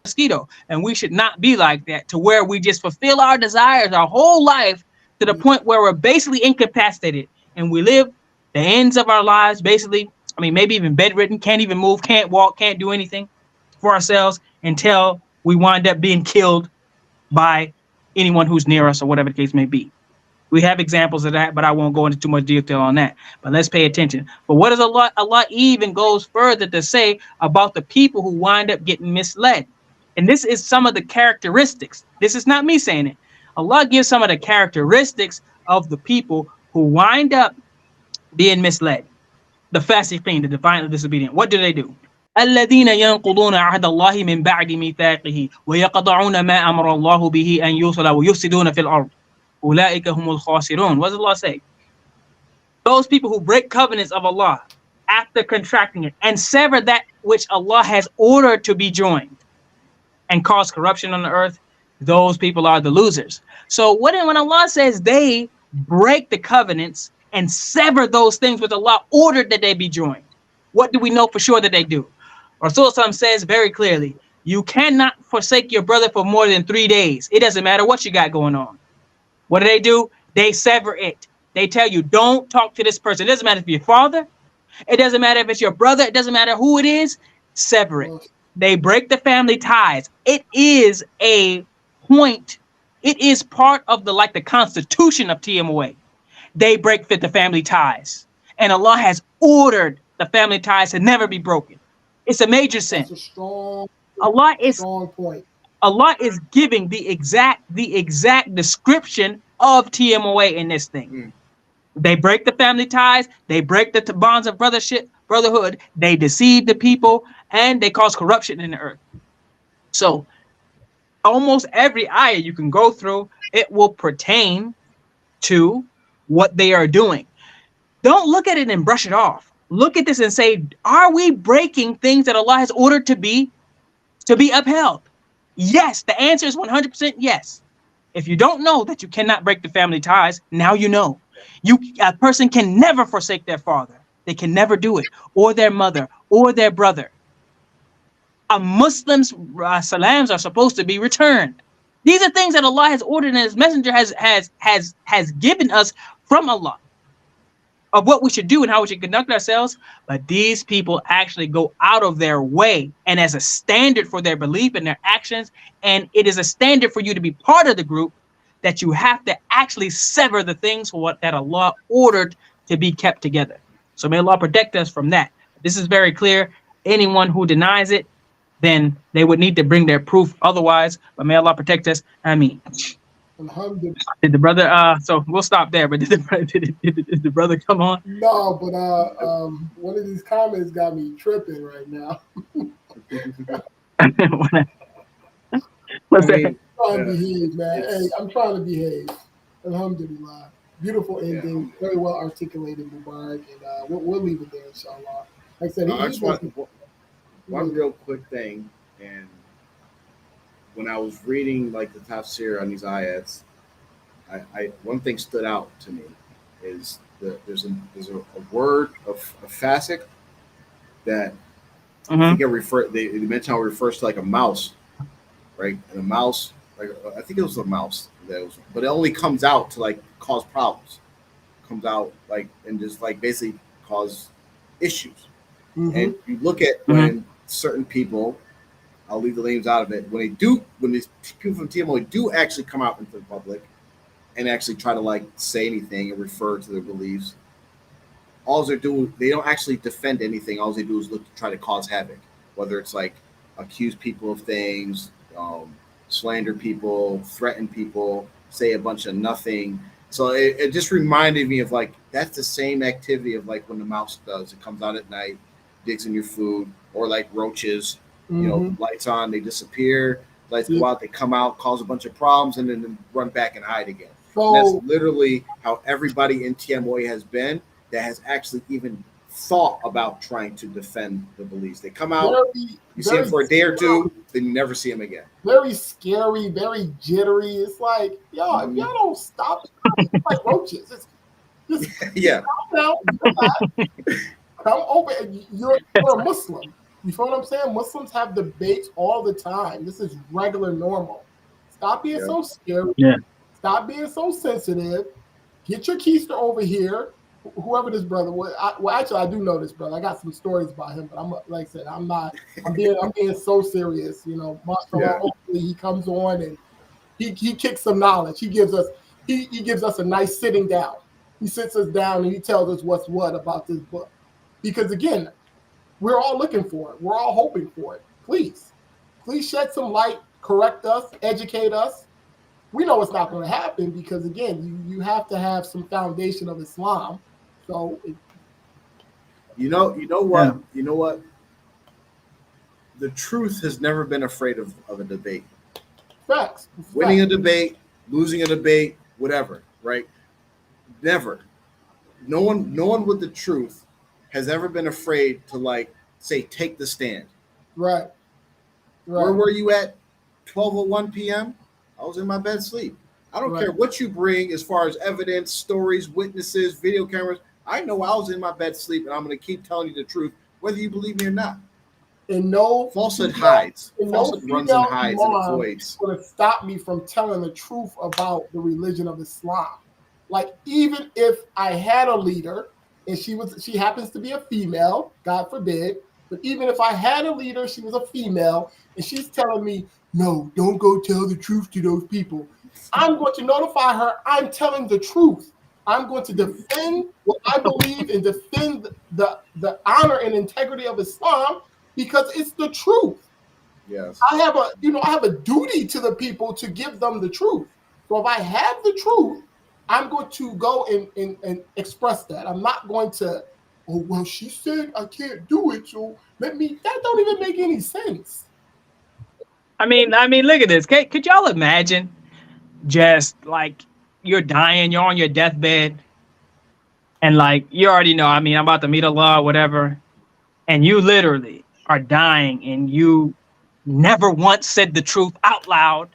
mosquito. And we should not be like that, to where we just fulfill our desires our whole life to the point where we're basically incapacitated, and we live the ends of our lives basically, I mean, maybe even bedridden, can't even move, can't walk, can't do anything for ourselves until we wind up being killed by anyone who's near us or whatever the case may be. We have examples of that, but I won't go into too much detail on that. But let's pay attention. But what does Allah? Allah even goes further to say about the people who wind up getting misled. And this is some of the characteristics. This is not me saying it. Allah gives some of the characteristics of the people who wind up being misled. The fasiqeen, the defiantly disobedient. What do? الذين ينقضون عهد الله من بعد ميثاقه ويقطعون ما أمر الله به أن يوصل ويفسدون في الأرض أولئك هم الخاسرون. What does Allah say? Those people who break covenants of Allah after contracting it and sever that which Allah has ordered to be joined and cause corruption on the earth, those people are the losers. So when Allah says they break the covenants and sever those things which Allah ordered that they be joined, what do we know for sure that they do? Rasulullah says very clearly, you cannot forsake your brother for more than 3 days. It doesn't matter what you got going on. What do? They sever it. They tell you, don't talk to this person. It doesn't matter if you're your father. It doesn't matter if it's your brother. It doesn't matter who it is. Sever it. They break the family ties. It is a point. It is part of the constitution of TMOA. They break the family ties. And Allah has ordered the family ties to never be broken. It's a major sin. That's a strong point. Allah is giving the exact description of TMOA in this thing. They break the family ties, they break the bonds of brotherhood, they deceive the people, and they cause corruption in the earth. So almost every ayah you can go through, it will pertain to what they are doing. Don't look at it and brush it off. Look at this and say, are we breaking things that Allah has ordered to be upheld? Yes, the answer is 100% yes. If you don't know that you cannot break the family ties, now you know. A person can never forsake their father. They can never do it, or their mother, or their brother. A Muslim's salams are supposed to be returned. These are things that Allah has ordered and His Messenger has given us from Allah of what we should do and how we should conduct ourselves. But these people actually go out of their way and as a standard for their belief and their actions. And it is a standard for you to be part of the group that you have to actually sever the things that Allah ordered to be kept together. So may Allah protect us from that. This is very clear. Anyone who denies it, then they would need to bring their proof otherwise. But may Allah protect us. I mean, did the brother? So we'll stop there. But did the brother come on? No, but one of these comments got me tripping right now. What's that? I'm trying to behave, man. Hey, I'm trying to behave. Alhamdulillah. Beautiful ending, very well articulated, Mubarak, and we'll leave it there, inshallah. Like I said, I just want one real quick thing, and when I was reading like the tafsir on these ayats, I one thing stood out to me is there's a word of fasik that I think they mentioned how it refers to like a mouse, right? And a mouse, like I think it was a mouse but it only comes out to like cause problems, comes out like and just like basically cause issues. And you look at when certain people, I'll leave the names out of it, when these people from TMO do actually come out into the public and actually try to like say anything and refer to their beliefs, all they're doing, they don't actually defend anything. All they do is look to try to cause havoc, whether it's like accuse people of things, slander people, threaten people, say a bunch of nothing. So it just reminded me of like, that's the same activity of like when the mouse does. It comes out at night, digs in your food, or like roaches, you know, lights on, they disappear, lights go out, they come out, cause a bunch of problems, and then run back and hide again. So, and that's literally how everybody in TMOA has been that has actually even thought about trying to defend the beliefs. They come out, you see them for a day or two, then you never see them again. Very scary, very jittery. It's like, y'all, if y'all don't stop, it's like roaches. It's just come over. You're a Muslim. You feel what I'm saying? Muslims have debates all the time. This is regular, normal. Stop being so scary. Yeah. Stop being so sensitive. Get your keister over here. Whoever this brother was. Well, actually, I do know this brother. I got some stories about him, but I'm like I said, I'm being so serious. You know, mashallah, hopefully he comes on and he kicks some knowledge. He gives us a nice sitting down. He sits us down and he tells us what's what about this book. Because again, we're all looking for it. We're all hoping for it. Please shed some light, correct us, educate us. We know it's not going to happen because again, you have to have some foundation of Islam. So, you know what? The truth has never been afraid of a debate. Facts. Winning a debate, losing a debate, whatever, right? Never. No one with the truth has ever been afraid to like say take the stand. Right. Where were you at 12:01 p.m.? I was in my bed asleep. I don't care what you bring as far as evidence, stories, witnesses, video cameras. I know I was in my bed asleep, and I'm going to keep telling you the truth, whether you believe me or not. And no falsehood hides. Falsehood runs and hides and avoids. Going to stop me from telling the truth about the religion of Islam. Like even if I had a leader and she happens to be a female, God forbid. But even if I had a leader, she was a female, and she's telling me, no, don't go tell the truth to those people. I'm going to notify her I'm telling the truth. I'm going to defend what I believe and defend the honor and integrity of Islam because it's the truth. Yes. I have a duty to the people to give them the truth. So if I have the truth, I'm going to go and express that. I'm not going to, oh, well, she said I can't do it, so that don't even make any sense. Look at this. Could y'all imagine just like you're dying, you're on your deathbed, and like you already know, I'm about to meet Allah or whatever, and you literally are dying and you never once said the truth out loud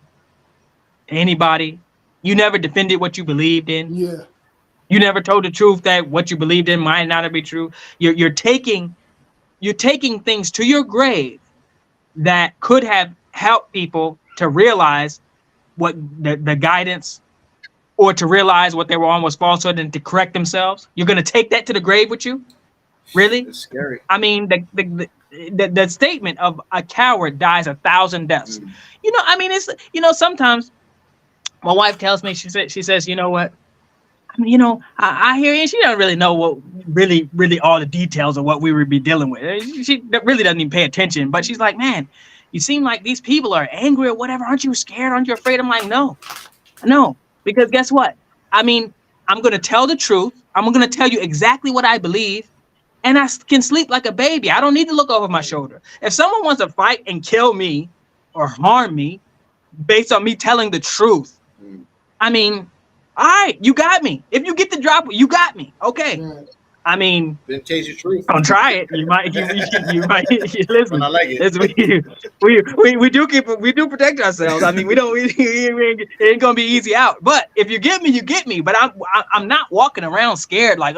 to anybody. You never defended what you believed in. Yeah. You never told the truth that what you believed in might not be true. You're taking things to your grave that could have helped people to realize what the guidance, or to realize what they were on was falsehood and to correct themselves. You're going to take that to the grave with you? Really? It's scary. The statement of a coward dies 1,000 deaths. Mm. It's, sometimes my wife tells me, she says, you know what? I hear you. She doesn't really know what really all the details of what we would be dealing with. She really doesn't even pay attention. But she's like, man, you seem like these people are angry or whatever. Aren't you scared? Aren't you afraid? I'm like, no, because guess what? I'm going to tell the truth. I'm going to tell you exactly what I believe. And I can sleep like a baby. I don't need to look over my shoulder. If someone wants to fight and kill me or harm me based on me telling the truth, all right, you got me. If you get the drop, you got me. Okay. Then change the truth. Don't try it. You might. Listen. I like it. We do protect ourselves. It ain't gonna be easy out. But if you get me, you get me. But I'm not walking around scared like,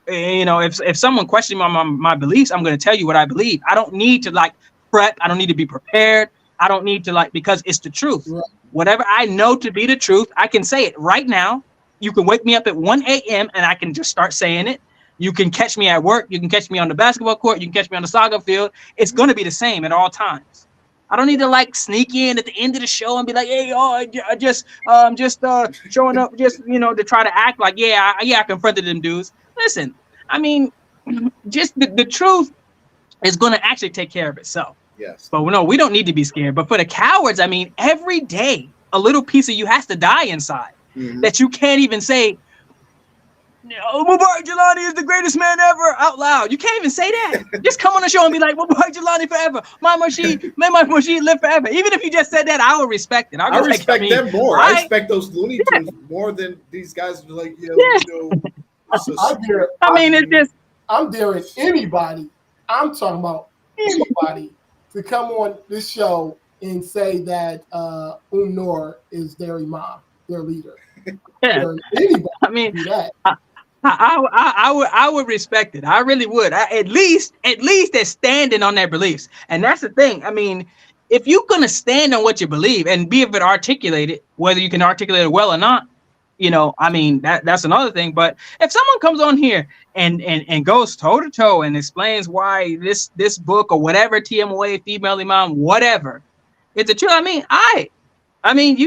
if someone questions my beliefs, I'm gonna tell you what I believe. I don't need to prep. I don't need to be prepared. I don't need to because it's the truth. Right. Whatever I know to be the truth, I can say it right now. You can wake me up at 1 a.m. and I can just start saying it. You can catch me at work. You can catch me on the basketball court. You can catch me on the soccer field. It's going to be the same at all times. I don't need to sneak in at the end of the show and be like, hey, I just showing up just, to try to act like, I confronted them dudes. Listen, just the truth is going to actually take care of itself. Yes. But no, we don't need to be scared. But for the cowards, every day a little piece of you has to die inside. Mm-hmm. That you can't even say, Mubarak Jelani is the greatest man ever out loud. You can't even say that. Just come on the show and be like, Mubarak Jelani forever. May my Murshid live forever. Even if you just said that, I would respect it. I respect them more. I respect those Looney Tunes more than these guys who are like, I'm daring anybody. I'm talking about anybody to come on this show and say that Noor is their imam, their leader. Yeah. Anybody do that. I would respect it. I really would. At least they're standing on their beliefs, and that's the thing. If you're gonna stand on what you believe and be able to articulate it, whether you can articulate it well or not, that's another thing. But if someone comes on here and goes toe to toe and explains why this book or whatever, TMOA, female imam, whatever, it's the truth. You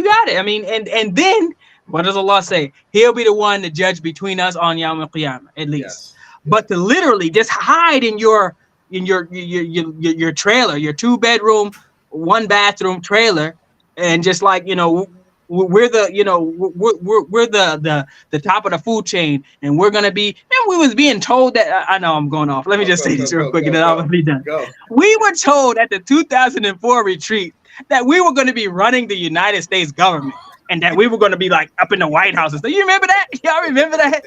got it. And then what does Allah say? He'll be the one to judge between us on Yawm al-Qiyamah, at least. Yes. But to literally just hide in your trailer, your 2-bedroom, 1-bathroom trailer, and just we're the top of the food chain, and we're gonna be. And we was being told that. I know I'm going off. Let me just say this real quick, and then I'll be done. We were told at the 2004 retreat that we were going to be running the United States government, and that we were going to be up in the White House and stuff. You remember that? Y'all remember that?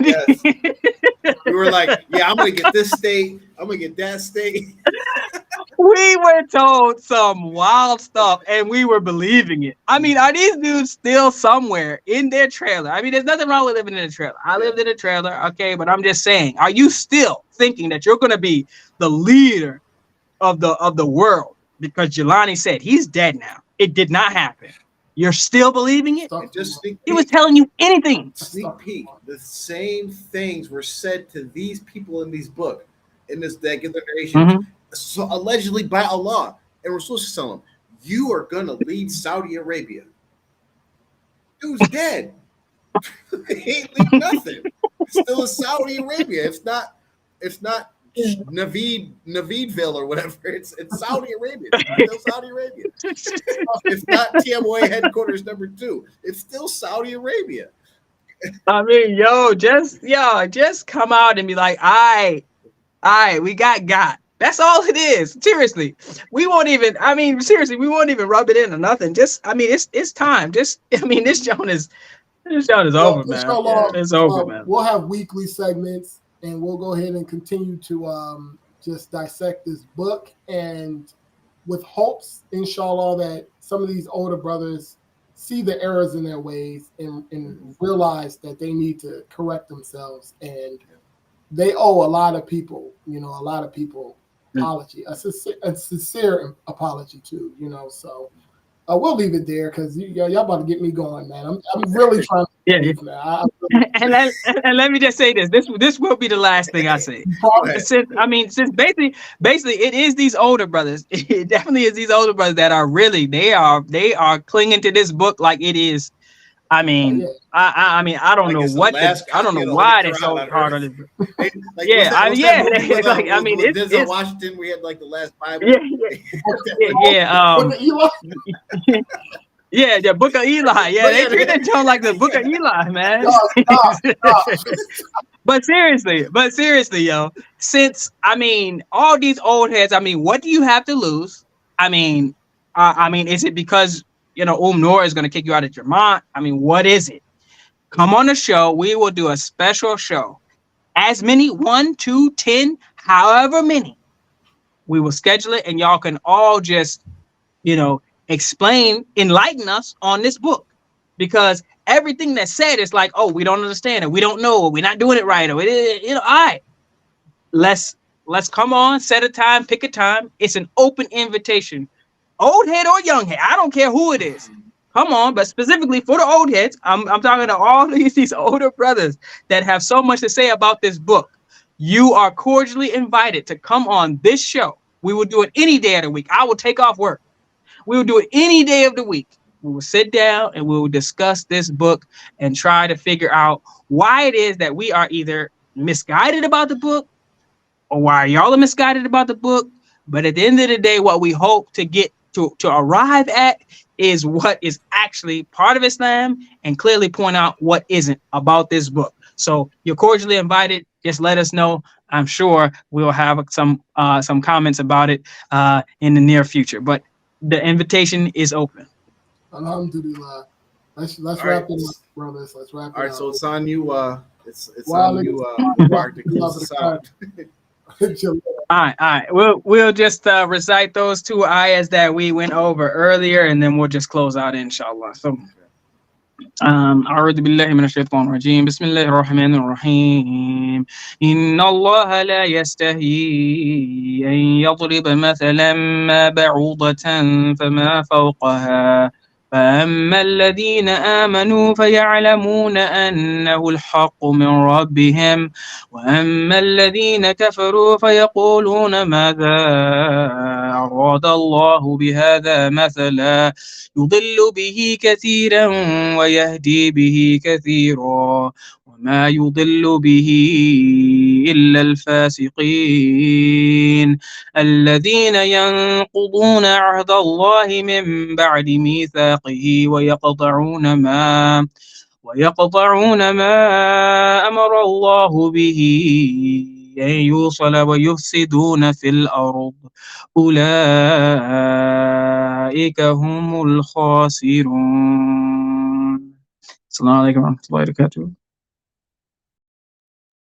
Yes. We were like, I'm going to get this state. I'm going to get that state. We were told some wild stuff, and we were believing it. Are these dudes still somewhere in their trailer? There's nothing wrong with living in a trailer. I lived in a trailer, okay, but I'm just saying, are you still thinking that you're going to be the leader of the world? Because Jelani said he's dead now. It did not happen. You're still believing it? He was telling you anything. Sneak peek. The same things were said to these people in these books, in this narration, so allegedly by Allah. And we're supposed to tell them, you are going to lead Saudi Arabia. Dude's dead. He ain't leading nothing. It's still in Saudi Arabia. It's not Navidville or whatever. It's Saudi Arabia. It's still Saudi Arabia. It's not TMOA headquarters number 2. It's still Saudi Arabia. Just come out and be like, all right, we got. That's all it is. Seriously, we won't even. I mean, seriously, we won't even rub it in or nothing. Just, I mean, it's time. Just, I mean, this joint is Well, over, man. Yeah. inshallah, It's over, man. we'll have weekly segments, and we'll go ahead and continue to just dissect this book, and with hopes, inshallah, that some of these older brothers see the errors in their ways and realize that they need to correct themselves, and they owe a lot of people, a lot of people apology, a sincere apology too, so. We'll leave it there because y'all about to get me going, man. I'm really trying to Yeah, leave, man. and let me just say this. This will be the last thing I say. Go ahead. Since basically it is these older brothers. It definitely is these older brothers that are really they are clinging to this book like it is. I Oh, mean, yeah. I mean, I don't Like know it's the what last I don't copy know of the Holy why they're Quran so on hard earth. on this. Like Yeah, what's yeah, that movie with like I mean, Denzel it's Washington? We had like the last Bible. yeah, yeah, yeah, But the Eli, yeah, the Book of Eli. Yeah, But they yeah, treat that joint like the Book of yeah. Eli, man. stop. But seriously, yo, since I mean, all these old heads, I mean, what do you have to lose? I mean, is it because Noor is going to kick you out of Jamont? I mean, what is it? Come on the show. We will do a special show. As many, 1, 2, 10, however many. We will schedule it, and y'all can all just you know, explain, enlighten us on this book. Because everything that's said is like, oh, we don't understand it. We don't know. We're not doing it right. Or, all right, let's come on, set a time, pick a time. It's an open invitation. Old head or young head. I don't care who it is. Come on, but specifically for the old heads, I'm talking to all these older brothers that have so much to say about this book. You are cordially invited to come on this show. We will do it any day of the week. I will take off work. We will do it any day of the week. We will sit down and we will discuss this book and try to figure out why it is that we are either misguided about the book or why y'all are misguided about the book. But at the end of the day, what we hope to get to arrive at is what is actually part of Islam and clearly point out what isn't about this book. So you're cordially invited. Just let us know. I'm sure we'll have some comments about it in the near future. But the invitation is open. Alhamdulillah. Let's All wrap right. it up, brothers. Let's wrap All it right, up. so it's on you. It's Wow, on you, niggas. Mubarak, to close us out. All right. We'll just recite those two ayahs that we went over earlier, and then we'll just close out, inshallah. So, أعوذ بالله من الشيطان الرجيم بسم الله الرحمن الرحيم إن الله لا يستحيي أن يضرب مثلا ما بعوضة فما فوقها فأما الذين آمنوا فيعلمون أنه الحق من ربهم وأما الذين كفروا فيقولون ماذا أراد الله بهذا مثلا يضل به كثيرا ويهدي به كثيرا وما يضل به إلا الفاسقين الذين ينقضون عهد الله من بعد ميثاقه ويقطعون ما أمر الله به أن يوصل ويفسدون في الأرض أولئك هم الخاسرون. السلام عليكم ورحمة الله وبركاته.